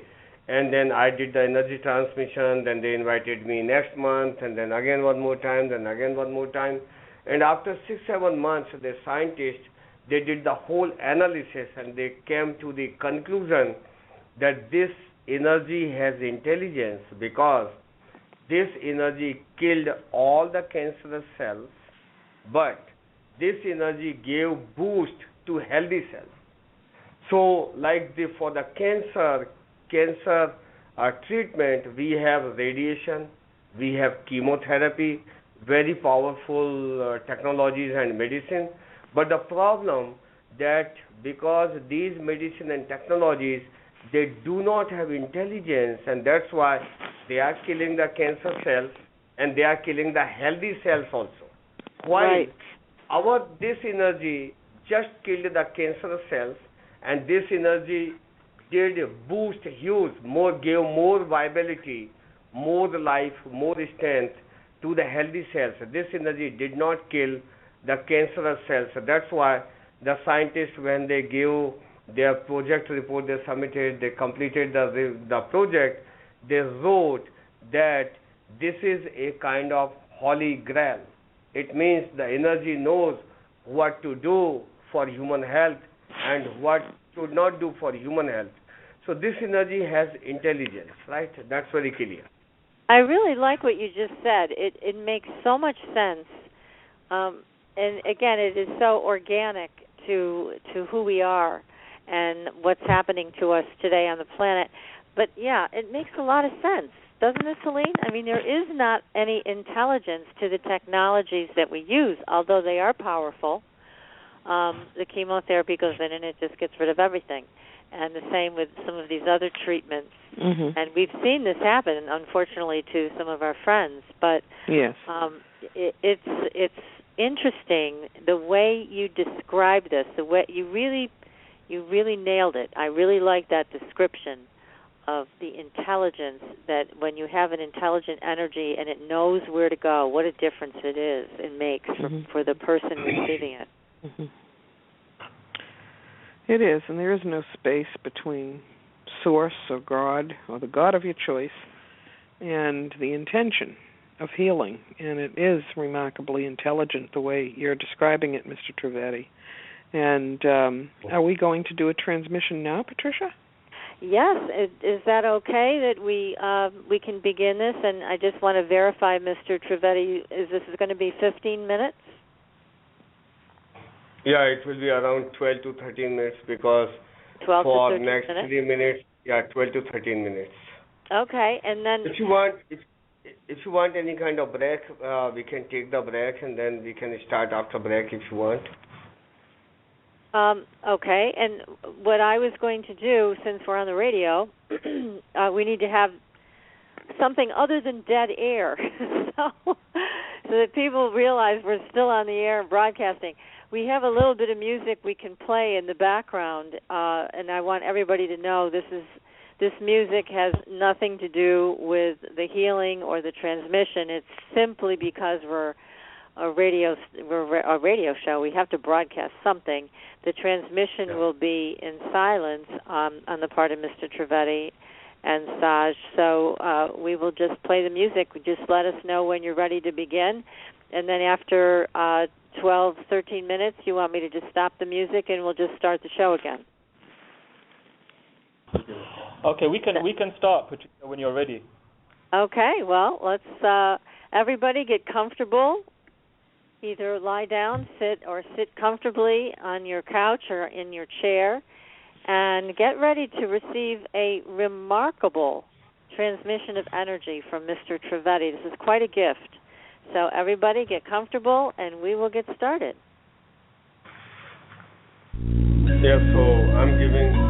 and then I did the energy transmission. Then they invited me next month, and then again one more time, then again one more time. And after 6-7 months, the scientists, they did the whole analysis, and they came to the conclusion that this energy has intelligence, because this energy killed all the cancerous cells, but this energy gave boost to healthy cells. So, like for the cancer treatment, we have radiation, we have chemotherapy, very powerful technologies and medicine. But the problem that because these medicine and technologies, they do not have intelligence, and that's why they are killing the cancer cells and they are killing the healthy cells also. Why? Right. This energy just killed the cancerous cells, and this energy did boost huge, gave more viability, more life, more strength to the healthy cells. This energy did not kill the cancerous cells. That's why the scientists, when they gave their project report, they submitted, they completed the project, they wrote that this is a kind of holy grail. It means the energy knows what to do for human health and what to not do for human health. So this energy has intelligence, right? That's very clear. I really like what you just said. It makes so much sense. And again, it is so organic to who we are and what's happening to us today on the planet. But yeah, it makes a lot of sense, doesn't it, Celine? I mean, there is not any intelligence to the technologies that we use, although they are powerful. The chemotherapy goes in and it just gets rid of everything. and the same with some of these other treatments. Mm-hmm. And we've seen this happen, unfortunately, to some of our friends. But yes, it's interesting the way you describe this. The way you really nailed it. I really like that description of the intelligence, that when you have an intelligent energy and it knows where to go, what a difference it makes for the person receiving it. Mm-hmm. It is, and there is no space between source or God or the God of your choice and the intention of healing. And it is remarkably intelligent the way you're describing it, Mr. Trivedi. And are we going to do a transmission now, Patricia? Yes. Is that okay that we can begin this? And I just want to verify, Mr. Trivedi, this is going to be 15 minutes? Yeah, it will be around 12 to 13 minutes because 12 for to 13 next minutes? 3 minutes, 12 to 13 minutes. Okay, and then If you want any kind of break, we can take the break and then we can start after break if you want. okay, and what I was going to do, since we're on the radio, we need to have something other than dead air, so that people realize we're still on the air and broadcasting. We have a little bit of music we can play in the background, and I want everybody to know this music has nothing to do with the healing or the transmission. It's simply because we're a radio show. We have to broadcast something. The transmission will be in silence on the part of Mr. Trivedi and Saj. So we will just play the music. Just let us know when you're ready to begin. And then after 12, 13 minutes, you want me to just stop the music and we'll just start the show again. Okay, we can start, Patricia, when you're ready. Okay, well, let's everybody get comfortable. Either lie down, sit comfortably on your couch or in your chair, and get ready to receive a remarkable transmission of energy from Mr. Trivedi. This is quite a gift. So everybody get comfortable, and we will get started. Yeah, so I'm giving...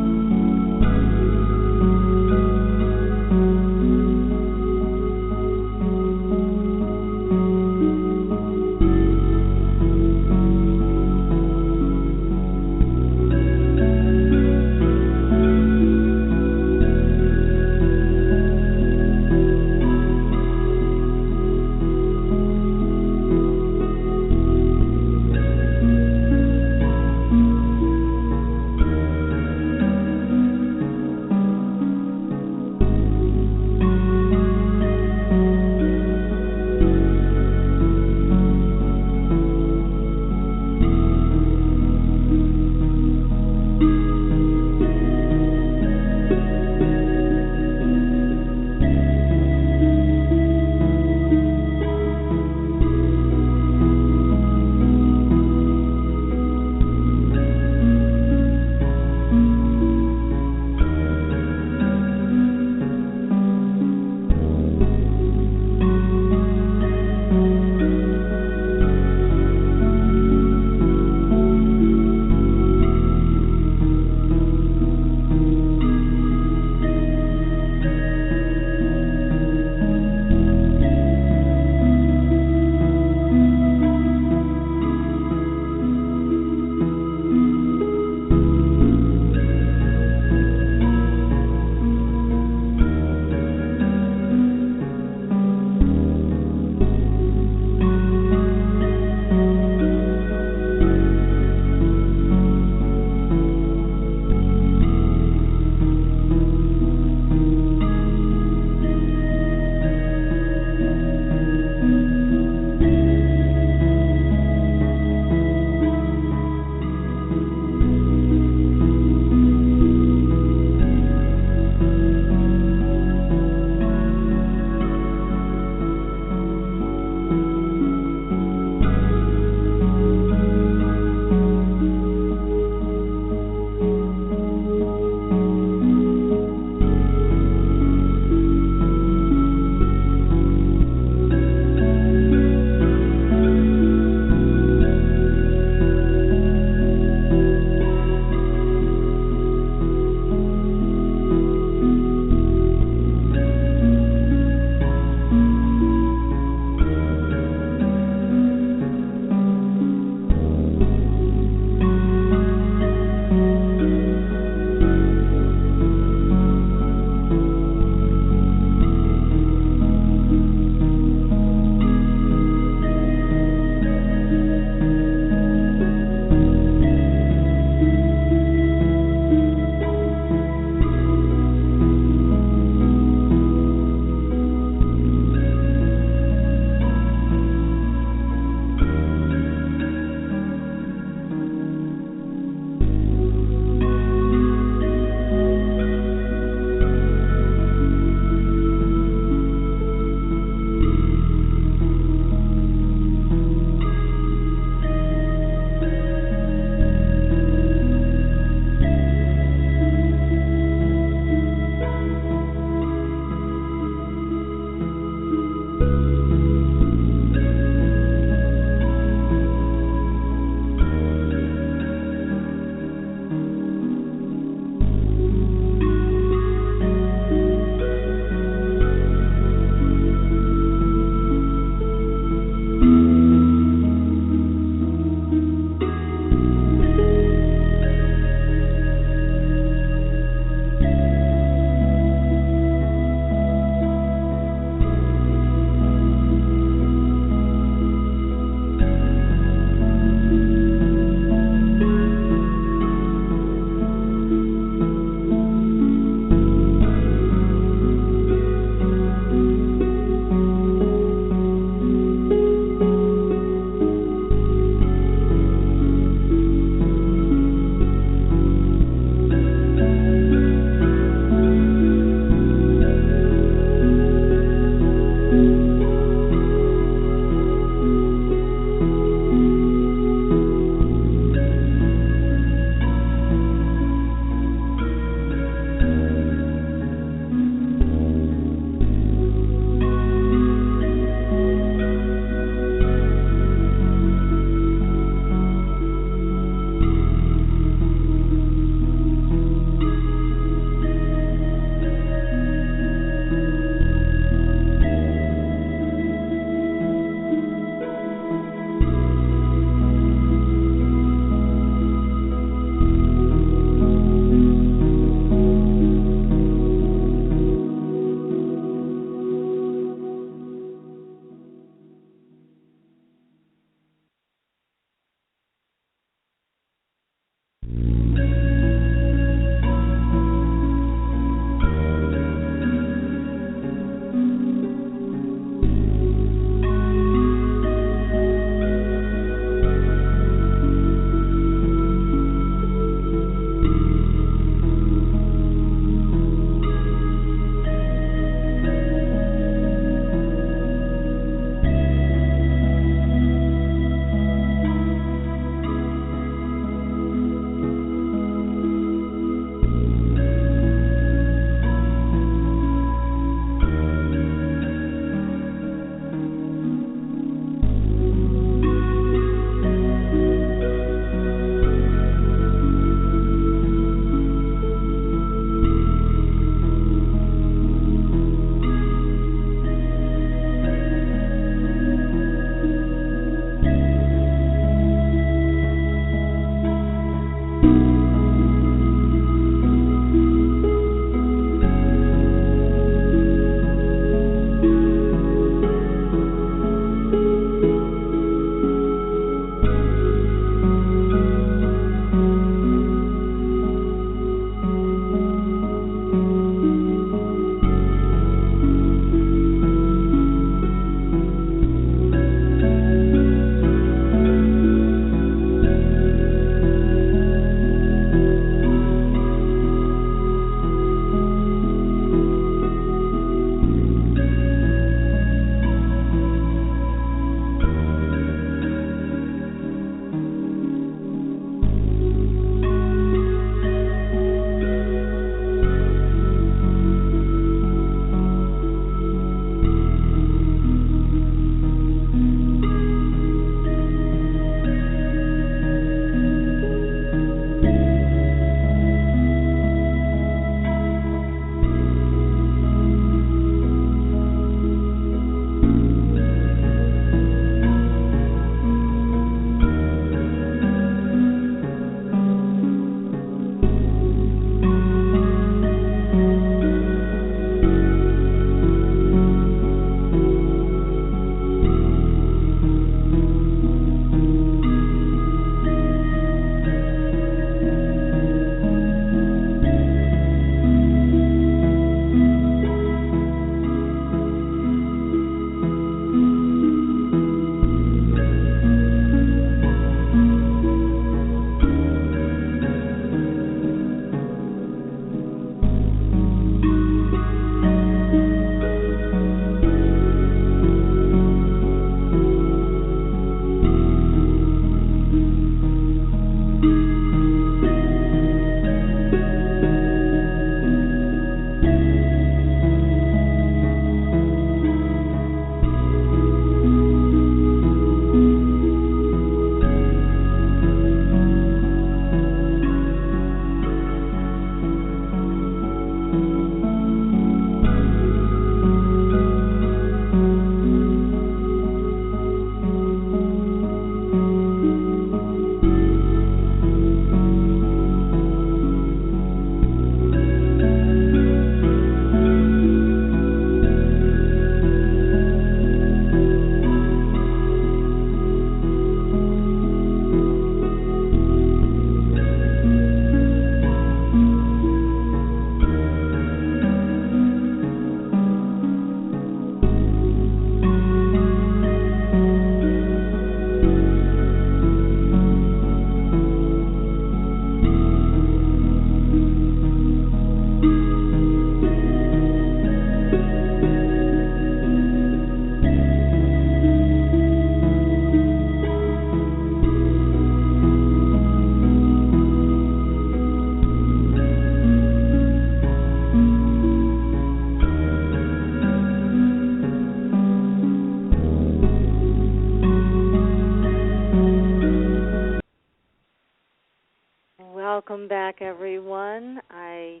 Welcome back, everyone. I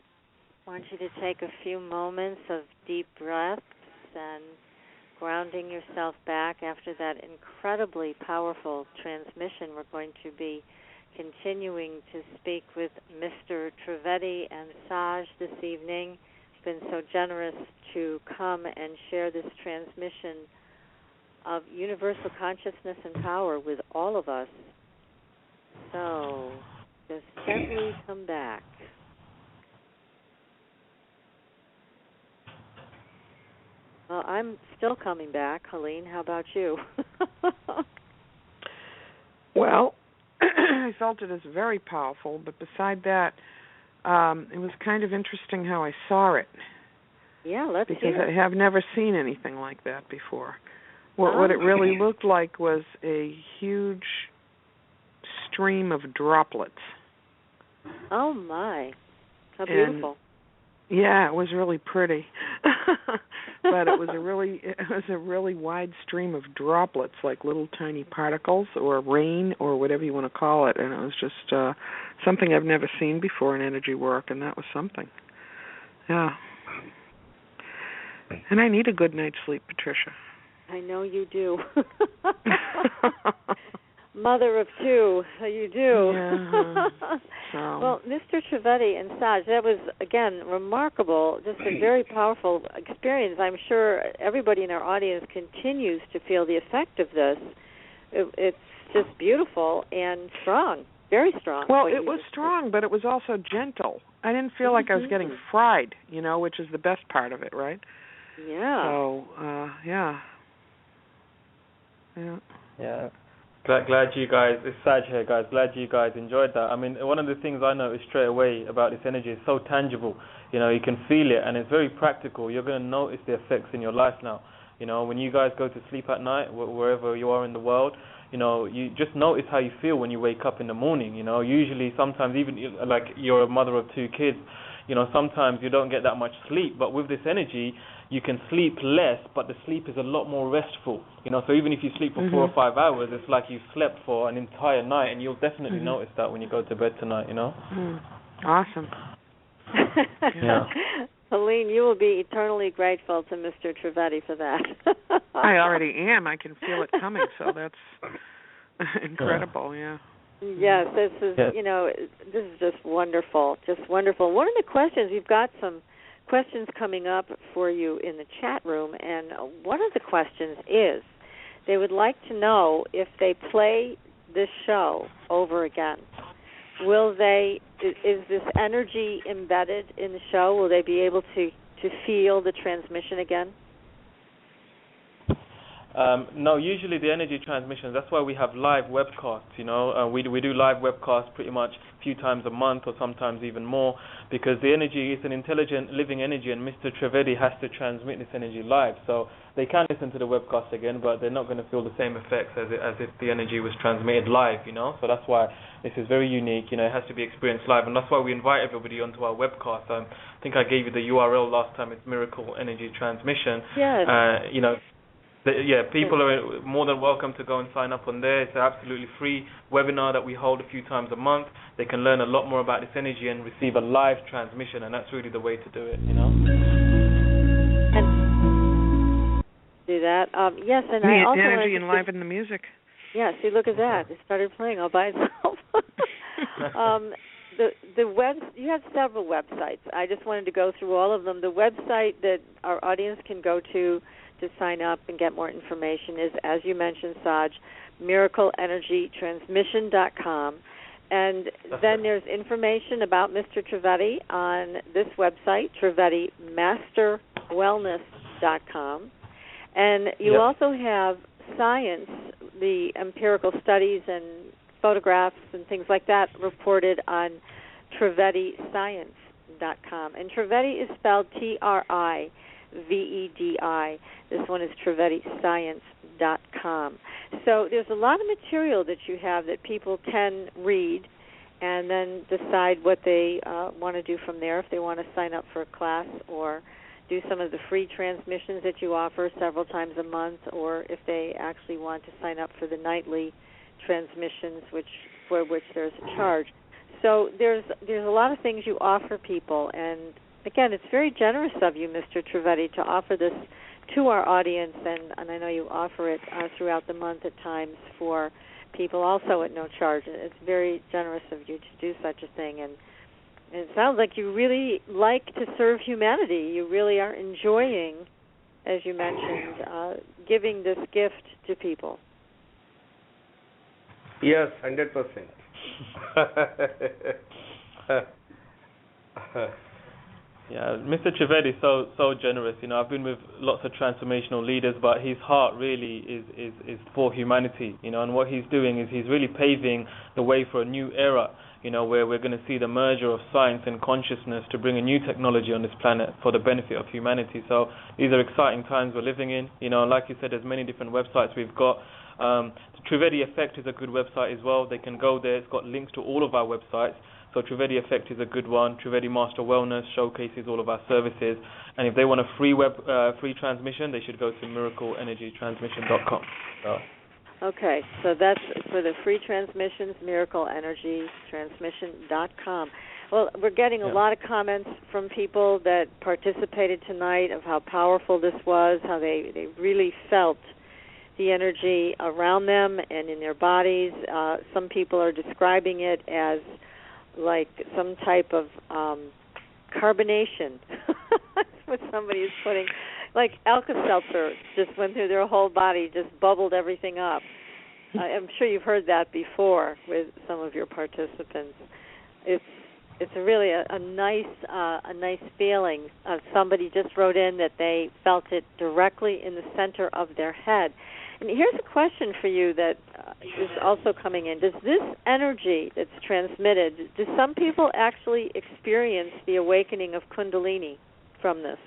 want you to take a few moments of deep breaths and grounding yourself back after that incredibly powerful transmission. We're going to be continuing to speak with Mr. Trivedi and Saj this evening. Been so generous to come and share this transmission of universal consciousness and power with all of us. So, just gently come back. Well, I'm still coming back. Helene, how about you? Well, I felt it as very powerful, but beside that, it was kind of interesting how I saw it. Yeah, let's because hear it. I have never seen anything like that before. What it really looked like was a huge stream of droplets. Oh my, how beautiful! And, yeah, it was really pretty, but it was a really wide stream of droplets, like little tiny particles or rain or whatever you want to call it, and it was just something I've never seen before in energy work, and that was something. Yeah. And I need a good night's sleep, Patricia. I know you do. Mother of two, you do. Yeah. So. Well, Mr. Trivedi and Saj, that was, again, remarkable, just a very powerful experience. I'm sure everybody in our audience continues to feel the effect of this. It's just beautiful and strong, very strong. Well, it was strong, but it was also gentle. I didn't feel like I was getting fried, which is the best part of it, right? Yeah. So, yeah. Yeah. Yeah. Glad you guys, it's Saj here, guys. Glad you guys enjoyed that. I mean, one of the things I noticed straight away about this energy is so tangible. You can feel it, and it's very practical. You're going to notice the effects in your life now. When you guys go to sleep at night, wherever you are in the world, you just notice how you feel when you wake up in the morning. Usually, sometimes even like you're a mother of two kids, sometimes you don't get that much sleep. But with this energy, you can sleep less, but the sleep is a lot more restful. So even if you sleep for 4 or 5 hours, it's like you slept for an entire night, and you'll definitely notice that when you go to bed tonight. Awesome. Yeah. Helene, you will be eternally grateful to Mr. Trivedi for that. I already am. I can feel it coming, so that's incredible. Yeah. Yes, this is this is just wonderful, just wonderful. One of the questions, you've got some questions coming up for you in the chat room, and one of the questions is they would like to know if they play this show over again. Is this energy embedded in the show? Will they be able to feel the transmission again? No, usually the energy transmissions, that's why we have live webcasts, we do live webcasts pretty much a few times a month or sometimes even more, because the energy is an intelligent living energy, and Mr. Trivedi has to transmit this energy live. So they can listen to the webcast again, but they're not going to feel the same effects as if the energy was transmitted live, So that's why this is very unique, it has to be experienced live, and that's why we invite everybody onto our webcast. I think I gave you the URL last time. It's Miracle Energy Transmission. Yes. People are more than welcome to go and sign up on there. It's an absolutely free webinar that we hold a few times a month. They can learn a lot more about this energy and receive a live transmission, and that's really the way to do it, And do that. Yes, and the I also energy and live in the music. Yeah, see, look at that. It started playing all by itself. You have several websites. I just wanted to go through all of them. The website that our audience can go to sign up and get more information is, as you mentioned, Saj, miracleenergytransmission.com. And then there's information about Mr. Trivedi on this website, TrivediMasterWellness.com. And you also have science, the empirical studies and photographs and things like that reported on TrivediScience.com. And Trivedi is spelled TRIVEDI. This one is TrivediScience.com. So there's a lot of material that you have that people can read and then decide what they want to do from there, if they want to sign up for a class or do some of the free transmissions that you offer several times a month, or if they actually want to sign up for the nightly transmissions, for which there's a charge. So there's a lot of things you offer people, and again, it's very generous of you, Mr. Trivedi, to offer this to our audience, and I know you offer it throughout the month at times for people also at no charge. It's very generous of you to do such a thing, and it sounds like you really like to serve humanity. You really are enjoying, as you mentioned, giving this gift to people. Yes, 100%. Yeah, Mr. Trivedi is so generous. I've been with lots of transformational leaders, but his heart really is for humanity. And what he's doing is he's really paving the way for a new era. Where we're going to see the merger of science and consciousness to bring a new technology on this planet for the benefit of humanity. So these are exciting times we're living in. Like you said, there's many different websites we've got. The Trivedi Effect is a good website as well. They can go there. It's got links to all of our websites. So Trivedi Effect is a good one. Trivedi Master Wellness showcases all of our services. And if they want a free transmission, they should go to miracleenergytransmission.com. Okay, so that's for the free transmissions, miracleenergytransmission.com. Well, we're getting a lot of comments from people that participated tonight of how powerful this was, how they really felt the energy around them and in their bodies. Some people are describing it as like some type of carbonation. That's what somebody is putting. Like Alka-Seltzer just went through their whole body, just bubbled everything up. I'm sure you've heard that before with some of your participants. It's really a nice feeling. Somebody just wrote in that they felt it directly in the center of their head. And here's a question for you that is also coming in. Does this energy that's transmitted, do some people actually experience the awakening of Kundalini from this?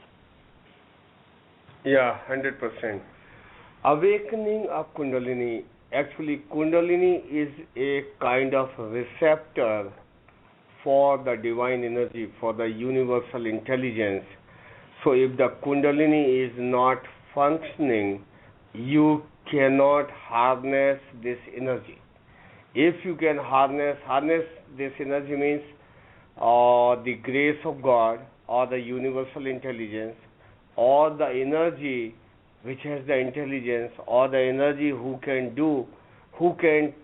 Yeah, 100%. Awakening of Kundalini. Actually, Kundalini is a kind of receptor for the divine energy, for the universal intelligence. So if the Kundalini is not functioning, you cannot harness this energy. If you can harness this energy means the grace of God or the universal intelligence, or the energy which has the intelligence, or the energy who can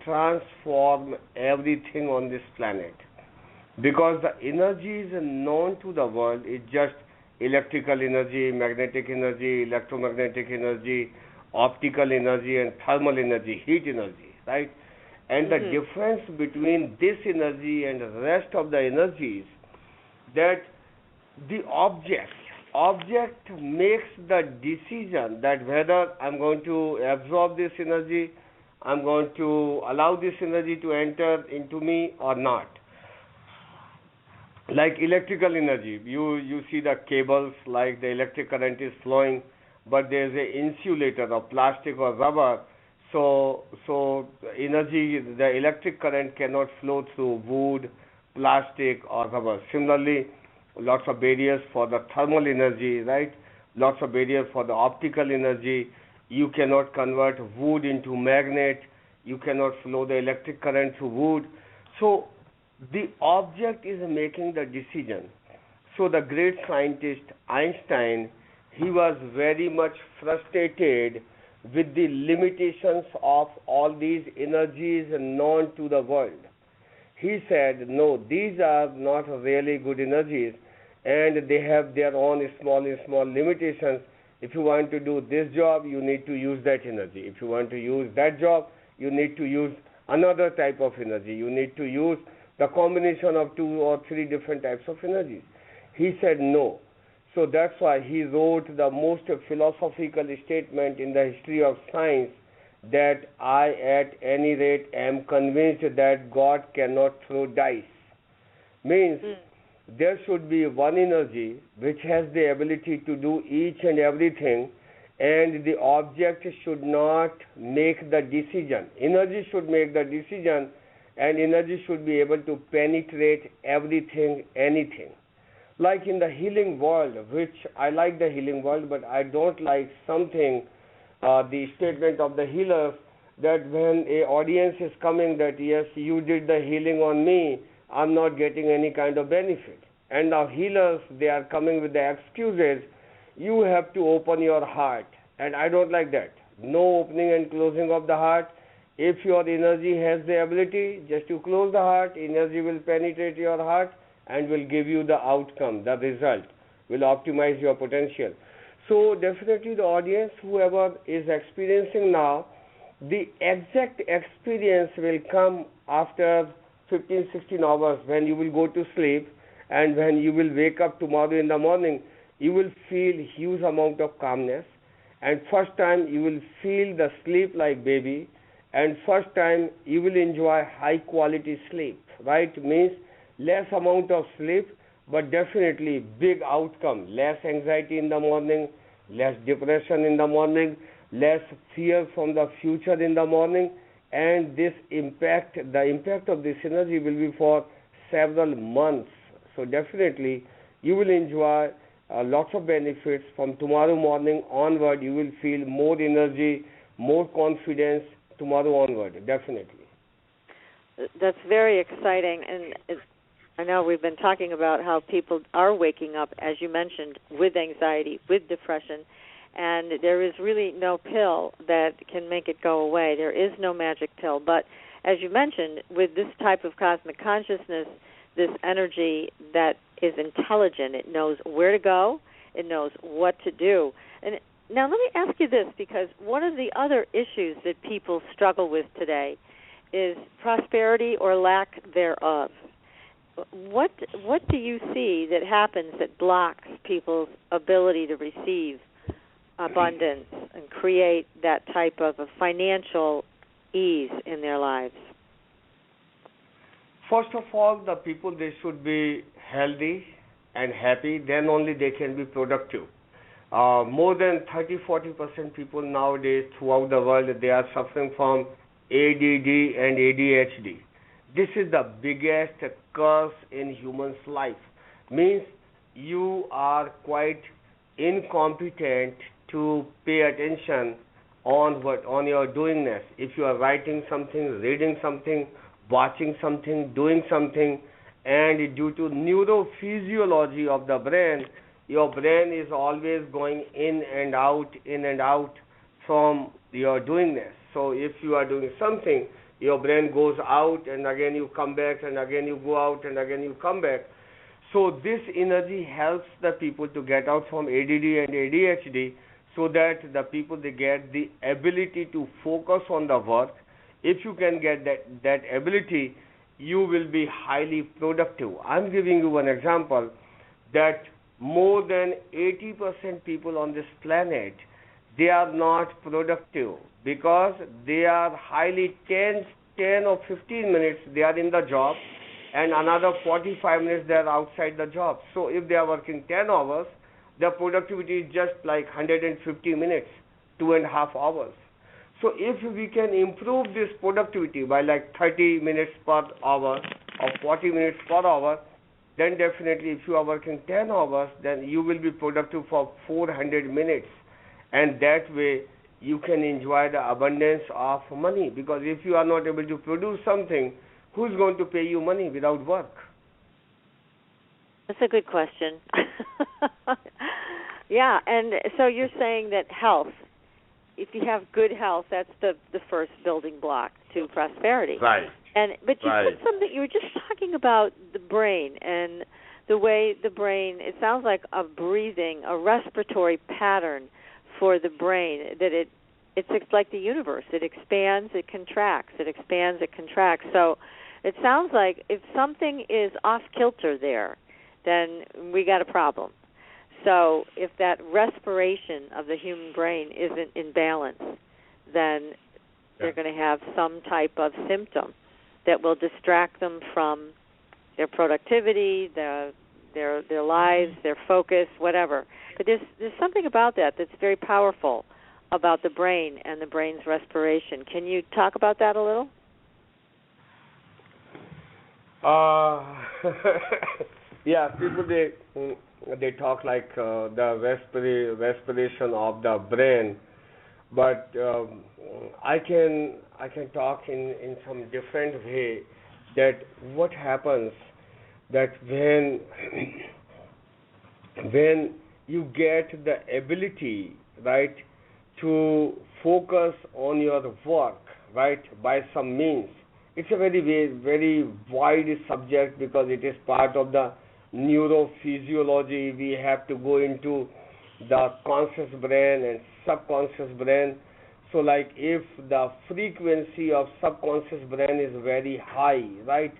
transform everything on this planet. Because the energy is known to the world, it's just electrical energy, magnetic energy, electromagnetic energy, optical energy, and thermal energy, heat energy, right? And the difference between this energy and the rest of the energies, that the object makes the decision that whether I'm going to absorb this energy, I'm going to allow this energy to enter into me or not. Like electrical energy, you see the cables, like the electric current is flowing, but there's an insulator of plastic or rubber, so energy, the electric current cannot flow through wood, plastic or rubber. Similarly, lots of barriers for the thermal energy, right? Lots of barriers for the optical energy. You cannot convert wood into magnet. You cannot flow the electric current through wood. So the object is making the decision. So the great scientist Einstein, he was very much frustrated with the limitations of all these energies known to the world. He said, no, these are not really good energies, and they have their own small limitations. If you want to do this job, you need to use that energy. If you want to use that job, you need to use another type of energy. You need to use the combination of 2 or 3 different types of energies. He said no. So that's why he wrote the most philosophical statement in the history of science, that I at any rate am convinced that God cannot throw dice. Means there should be one energy which has the ability to do each and everything, and the object should not make the decision. Energy should make the decision, and energy should be able to penetrate everything, anything. Like in the healing world, which I like the healing world, but I don't like something, the statement of the healers, that when an audience is coming that yes, you did the healing on me, I'm not getting any kind of benefit. And now healers, they are coming with the excuses. You have to open your heart. And I don't like that. No opening and closing of the heart. If your energy has the ability, just to close the heart, energy will penetrate your heart and will give you the outcome, the result, will optimize your potential. So definitely the audience, whoever is experiencing now, the exact experience will come after 15, 16 hours when you will go to sleep, and when you will wake up tomorrow in the morning, you will feel huge amount of calmness, and first time you will feel the sleep like baby, and first time you will enjoy high quality sleep, right? Means less amount of sleep, but definitely big outcome, less anxiety in the morning, less depression in the morning, less fear from the future in the morning, and the impact of this energy will be for several months. So definitely you will enjoy lots of benefits. From tomorrow morning onward, you will feel more energy, more confidence tomorrow onward, definitely. That's very exciting, and I know we've been talking about how people are waking up, as you mentioned, with anxiety, with depression, and there is really no pill that can make it go away. There is no magic pill, but as you mentioned, with this type of cosmic consciousness, this energy that is intelligent, it knows where to go, it knows what to do. And now let me ask you this, because one of the other issues that people struggle with today is prosperity or lack thereof. What do you see that happens that blocks people's ability to receive abundance and create that type of a financial ease in their lives? First of all, the people, they should be healthy and happy, then only they can be productive. More than 30-40% people nowadays throughout the world, they are suffering from ADD and ADHD. This is the biggest curse in human's life. Means you are quite incompetent to pay attention on your doingness. If you are writing something, reading something, watching something, doing something, and due to neurophysiology of the brain, your brain is always going in and out from your doingness. So if you are doing something, your brain goes out and again you come back and again you go out and again you come back. So this energy helps the people to get out from ADD and ADHD, so that the people, they get the ability to focus on the work. If you can get that ability, you will be highly productive. I'm giving you one example that more than 80% people on this planet, they are not productive because they are highly 10 or 15 minutes they are in the job, and another 45 minutes they are outside the job. So if they are working 10 hours, their productivity is just like 150 minutes, 2.5 hours. So if we can improve this productivity by like 30 minutes per hour or 40 minutes per hour, then definitely if you are working 10 hours, then you will be productive for 400 minutes. And that way you can enjoy the abundance of money, because if you are not able to produce something, who's going to pay you money without work? That's a good question. Yeah, and so you're saying that health, if you have good health, that's the first building block to prosperity. Right. But you said something, you were just talking about the brain and the way the brain, it sounds like a breathing, a respiratory pattern for the brain, that it's like the universe. It expands, it contracts, it expands, it contracts. So it sounds like if something is off kilter there, then we got a problem. So if that respiration of the human brain isn't in balance, then they're going to have some type of symptom that will distract them from their productivity, their lives, their focus, whatever. But there's something about that that's very powerful about the brain and the brain's respiration. Can you talk about that a little? Yeah, people, they talk like the respiration of the brain, but I can talk in some different way, that what happens that when you get the ability, right, to focus on your work, right, by some means. It's a very wide subject because it is part of the neurophysiology. We have to go into the conscious brain and subconscious brain. So like if the frequency of subconscious brain is very high, right,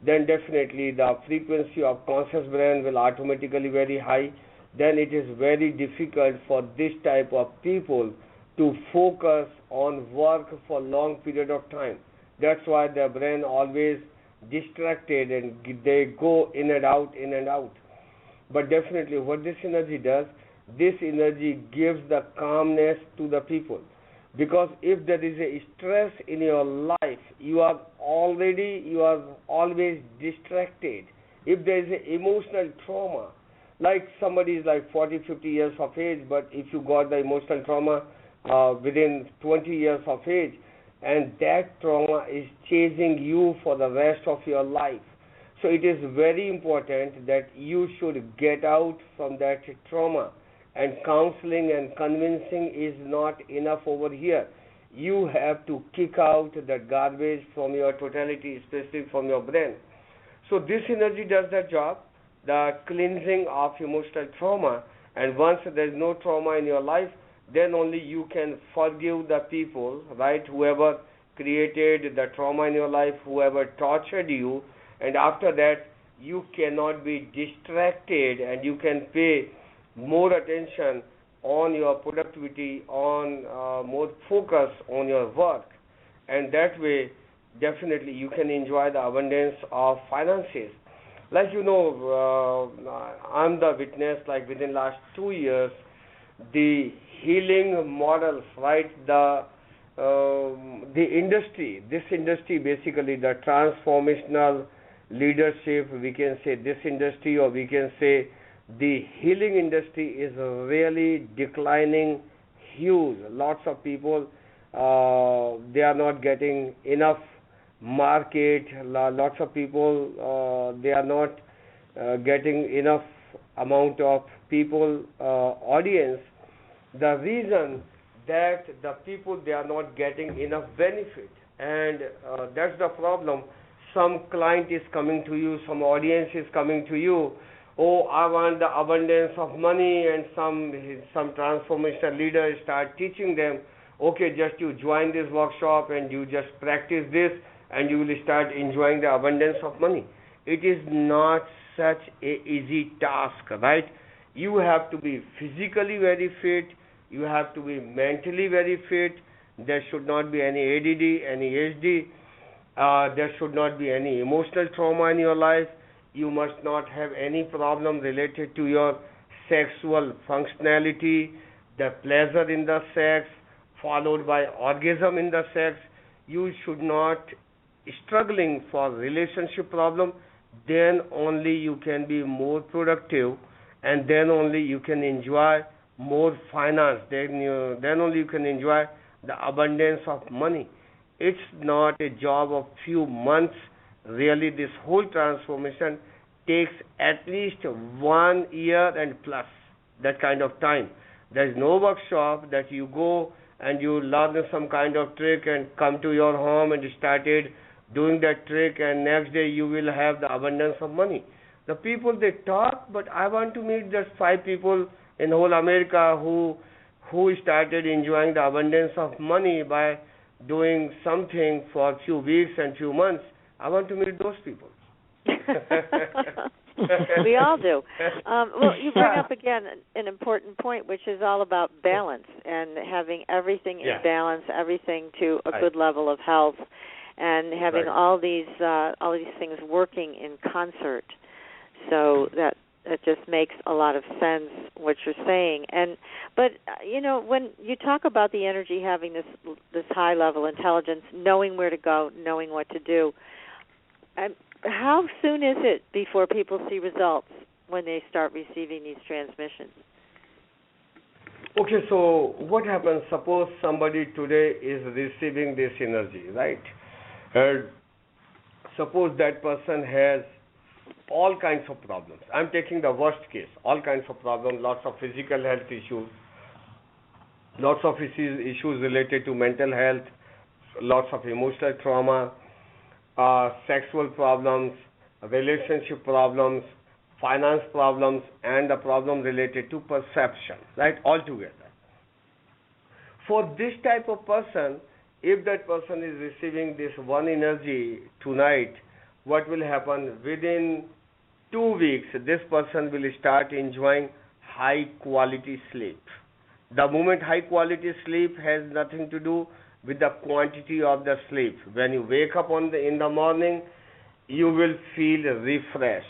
then definitely the frequency of conscious brain will automatically very high. Then it is very difficult for this type of people to focus on work for long period of time. That's why their brain always distracted and they go in and out, in and out. But definitely what this energy does, this energy gives the calmness to the people. Because if there is a stress in your life, you are always distracted. If there is an emotional trauma, like somebody is like 40, 50 years of age, but if you got the emotional trauma within 20 years of age, and that trauma is chasing you for the rest of your life. So it is very important that you should get out from that trauma. And counseling and convincing is not enough over here. You have to kick out that garbage from your totality, especially from your brain. So this energy does that job, the cleansing of emotional trauma. And once there is no trauma in your life, then only you can forgive the people, right, whoever created the trauma in your life, whoever tortured you, and after that you cannot be distracted and you can pay more attention on your productivity, on more focus on your work, and that way definitely you can enjoy the abundance of finances. Like I'm the witness, like within last 2 years, the healing models, right? The industry, this industry basically, the transformational leadership, we can say this industry, or we can say the healing industry is really declining huge. Lots of people, they are not getting enough market. Lots of people, they are not getting enough amount of people, audience. The reason that the people, they are not getting enough benefit, and that's the problem. Some client is coming to you, some audience is coming to you. Oh, I want the abundance of money, and some transformation leaders start teaching them. Okay, just you join this workshop and you just practice this, and you will start enjoying the abundance of money. It is not such a easy task, right? You have to be physically very fit. You have to be mentally very fit. There should not be any ADD, any HD. There should not be any emotional trauma in your life. You must not have any problem related to your sexual functionality, the pleasure in the sex, followed by orgasm in the sex. You should not struggling for relationship problem. Then only you can be more productive, and then only you can enjoy more finance. Then only you can enjoy the abundance of money. It's not a job of few months. Really, this whole transformation takes at least 1 year and plus, that kind of time. There is no workshop that you go and you learn some kind of trick and come to your home and started doing that trick, and next day you will have the abundance of money. The people, they talk, but I want to meet just 5 people in whole America who started enjoying the abundance of money by doing something for a few weeks and few months. I want to meet those people. We all do. Well, you bring up again an important point, which is all about balance and having everything in balance, everything to a good level of health, and having all these things working in concert. So that just makes a lot of sense what you're saying. But when you talk about the energy having this high level intelligence, knowing where to go, knowing what to do, how soon is it before people see results when they start receiving these transmissions? Okay, so what happens? Suppose somebody today is receiving this energy, right? suppose that person has all kinds of problems. I'm taking the worst case, all kinds of problems, lots of physical health issues, lots of issues related to mental health, lots of emotional trauma, sexual problems, relationship problems, finance problems, and the problem related to perception, right, all together. For this type of person, if that person is receiving this one energy tonight, what will happen? Within 2 weeks, this person will start enjoying high quality sleep. The moment high quality sleep has nothing to do with the quantity of the sleep. When you wake up in the morning, you will feel refreshed,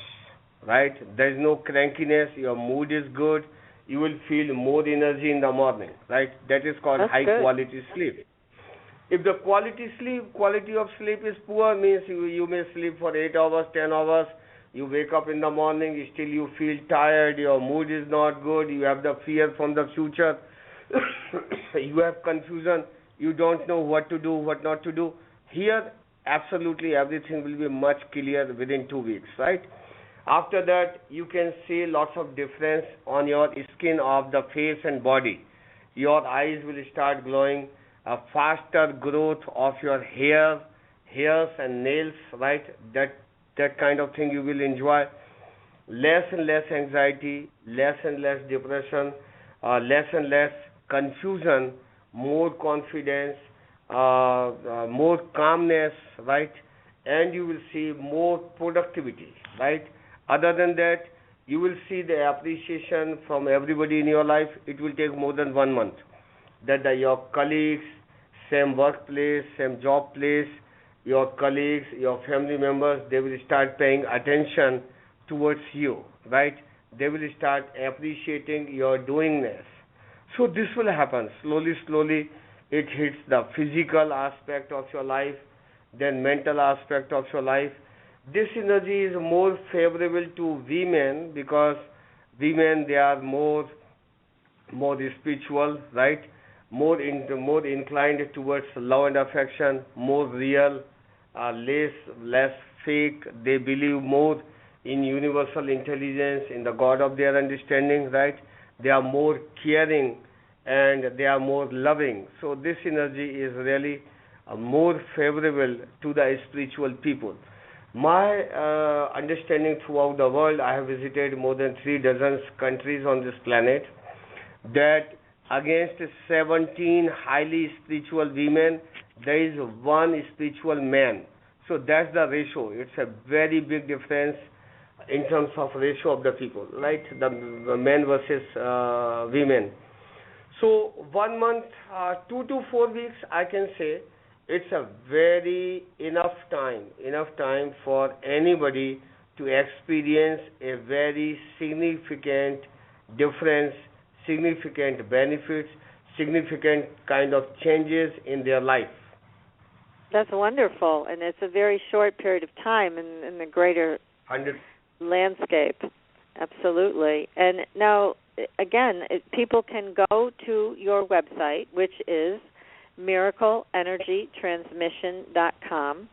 right? There is no crankiness, your mood is good, you will feel more energy in the morning, right? That is called high quality sleep. If the quality of sleep is poor, means you may sleep for 8 hours, 10 hours, you wake up in the morning, still you feel tired, your mood is not good, you have the fear from the future, you have confusion, you don't know what to do, what not to do. Here, absolutely everything will be much clearer within 2 weeks, right? After that, you can see lots of difference on your skin of the face and body. Your eyes will start glowing, a faster growth of your hairs and nails, right? That kind of thing you will enjoy. Less and less anxiety, less and less depression, less and less confusion, more confidence, more calmness, right? And you will see more productivity, right? Other than that, you will see the appreciation from everybody in your life. It will take more than 1 month. That your colleagues, same workplace, same job place, your colleagues, your family members, they will start paying attention towards you, right? They will start appreciating your doingness. So this will happen. Slowly, it hits the physical aspect of your life, then mental aspect of your life. This energy is more favorable to women because women, they are more spiritual, right? More inclined towards love and affection, more real, less fake. They believe more in universal intelligence, in the God of their understanding, right? They are more caring and they are more loving. So this energy is really more favorable to the spiritual people. My understanding throughout the world, I have visited more than 36 countries on this planet, that against 17 highly spiritual women, there is one spiritual man. So that's the ratio. It's a very big difference in terms of ratio of the people, right? The men versus women. So 1 month, 2 to 4 weeks, I can say, it's a very enough time for anybody to experience a very significant difference, significant benefits, significant kind of changes in their life. That's wonderful, and it's a very short period of time in the greater 100. landscape. Absolutely. And now, again, people can go to your website, which is miracleenergytransmission.com,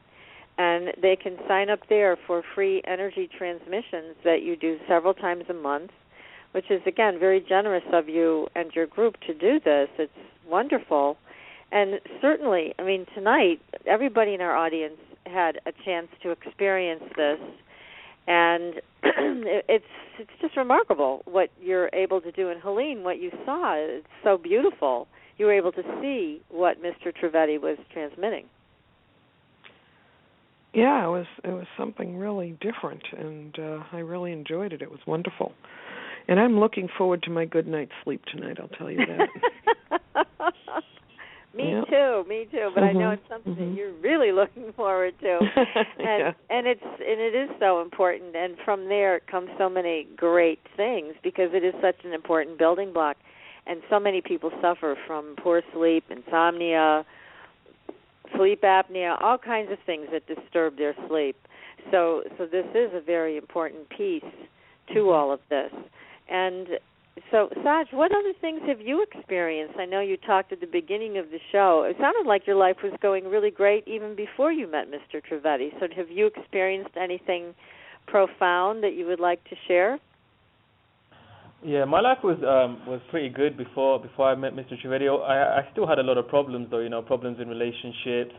and they can sign up there for free energy transmissions that you do several times a month, which is, again, very generous of you and your group to do this. It's wonderful. And certainly, I mean, tonight, everybody in our audience had a chance to experience this, and it's just remarkable what you're able to do. And Helene, what you saw, it's so beautiful. You were able to see what Mr. Trivedi was transmitting. Yeah, it was something really different, and I really enjoyed it. It was wonderful. And I'm looking forward to my good night's sleep tonight, I'll tell you that. Me too. But I know it's something that you're really looking forward to, and it is so important. And from there comes so many great things because it is such an important building block. And so many people suffer from poor sleep, insomnia, sleep apnea, all kinds of things that disturb their sleep. So this is a very important piece to all of this. And So, Saj, what other things have you experienced? I know you talked at the beginning of the show. It sounded like your life was going really great even before you met Mr. Trivedi. So have you experienced anything profound that you would like to share? Yeah, my life was pretty good before I met Mr. Trivedi. I still had a lot of problems though, problems in relationships,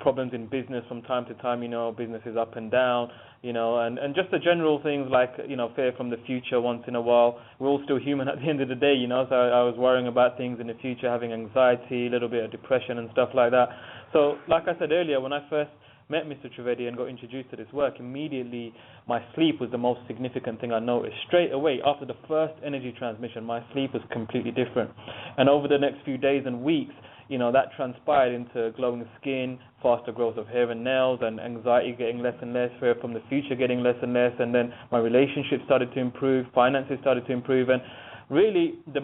problems in business from time to time, business is up and down, and just the general things like, fear from the future once in a while. We're all still human at the end of the day, so I was worrying about things in the future, having anxiety, a little bit of depression and stuff like that. So, like I said earlier, when I first met Mr. Trivedi and got introduced to this work, immediately my sleep was the most significant thing I noticed. Straight away, after the first energy transmission, my sleep was completely different. And over the next few days and weeks, that transpired into glowing skin, faster growth of hair and nails, and anxiety getting less and less, fear from the future getting less and less, and then my relationship started to improve, finances started to improve, and really the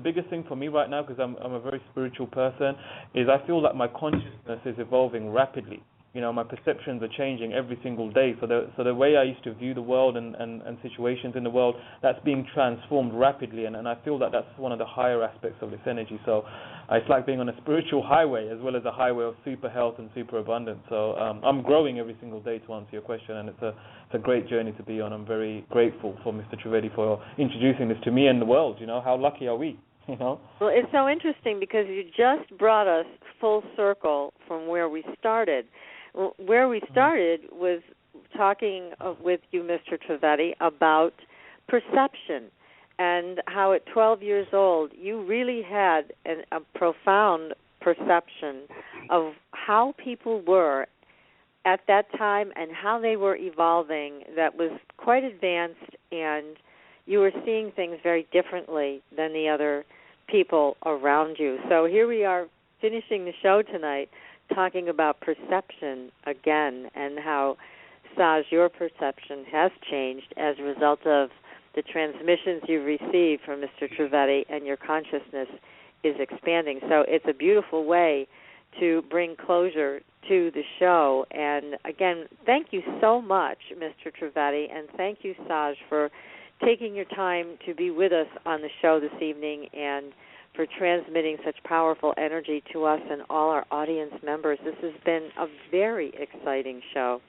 biggest thing for me right now, because I'm a very spiritual person, is I feel like my consciousness is evolving rapidly. My perceptions are changing every single day. So the way I used to view the world and situations in the world, that's being transformed rapidly. And I feel that that's one of the higher aspects of this energy. So it's like being on a spiritual highway as well as a highway of super health and super abundance. So I'm growing every single day, to answer your question. And it's a great journey to be on. I'm very grateful for Mr. Trivedi for introducing this to me and the world. How lucky are we? Well, it's so interesting because you just brought us full circle from where we started. Where we started was talking with you, Mr. Trivedi, about perception and how at 12 years old you really had a profound perception of how people were at that time and how they were evolving that was quite advanced, and you were seeing things very differently than the other people around you. So here we are finishing the show tonight talking about perception again and how, Saj, your perception has changed as a result of the transmissions you've received from Mr. Trivedi, and your consciousness is expanding. So it's a beautiful way to bring closure to the show. And again, thank you so much, Mr. Trivedi, and thank you, Saj, for taking your time to be with us on the show this evening and for transmitting such powerful energy to us and all our audience members. This has been a very exciting show.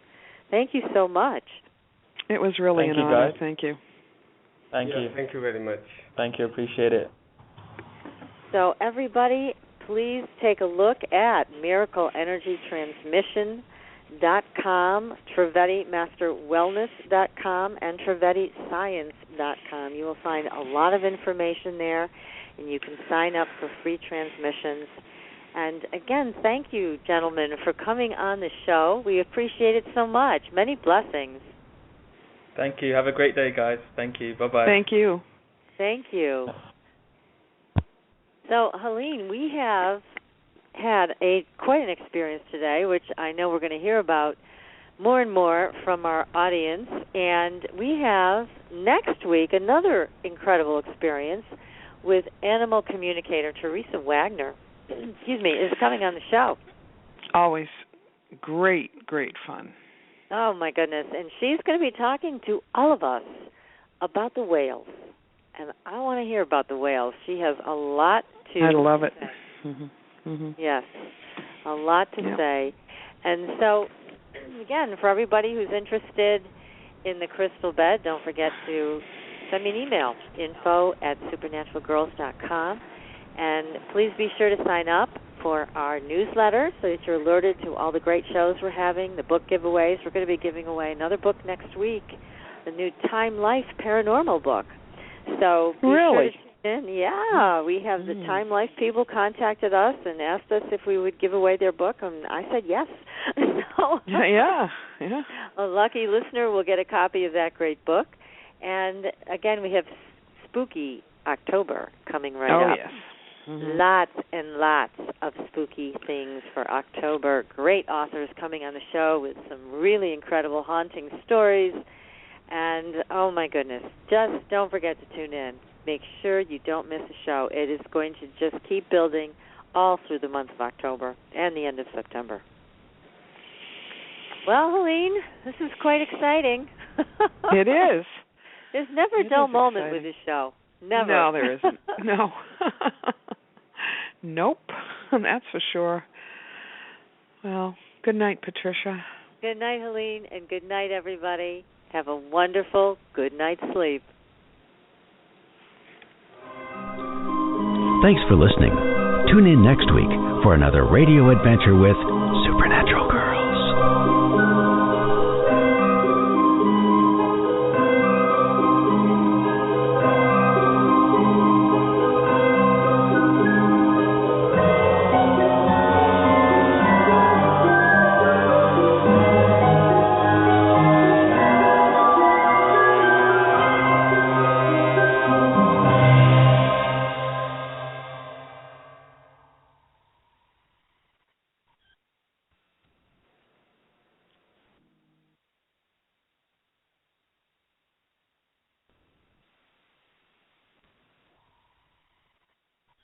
Thank you so much. It was really an honor. Thank you. Thank you. Thank you very much. Thank you. Appreciate it. So everybody, please take a look at miracleenergytransmission.com, TrivediMasterWellness.com, and TrivediScience.com. You will find a lot of information there, and you can sign up for free transmissions. And again, thank you, gentlemen, for coming on the show. We appreciate it so much. Many blessings. Thank you. Have a great day, guys. Thank you. Bye-bye. Thank you. Thank you. So, Helene, we have had quite an experience today, which I know we're going to hear about more and more from our audience. And we have next week another incredible experience with animal communicator Teresa Wagner. Is coming on the show. Always great fun. Oh, my goodness. And she's going to be talking to all of us about the whales. And I want to hear about the whales. She has a lot to say. I love it. Mm-hmm. Mm-hmm. Yes, a lot to say. And so, again, for everybody who's interested in the crystal bed, don't forget to send me an email, info@supernaturalgirls.com. And please be sure to sign up for our newsletter so that you're alerted to all the great shows we're having, the book giveaways. We're going to be giving away another book next week, the new Time Life Paranormal book. So be sure to tune in. Yeah, we have the Time Life people contacted us and asked us if we would give away their book, and I said yes. So, yeah. A lucky listener will get a copy of that great book. And again, we have Spooky October coming right up. Oh, yes. Mm-hmm. Lots and lots of spooky things for October. Great authors coming on the show with some really incredible haunting stories. And, oh, my goodness, just don't forget to tune in. Make sure you don't miss a show. It is going to just keep building all through the month of October and the end of September. Well, Helene, this is quite exciting. It is. There's never a dull moment with this show. Never. No, there isn't. No. Nope. That's for sure. Well, good night, Patricia. Good night, Helene, and good night, everybody. Have a wonderful good night's sleep. Thanks for listening. Tune in next week for another radio adventure with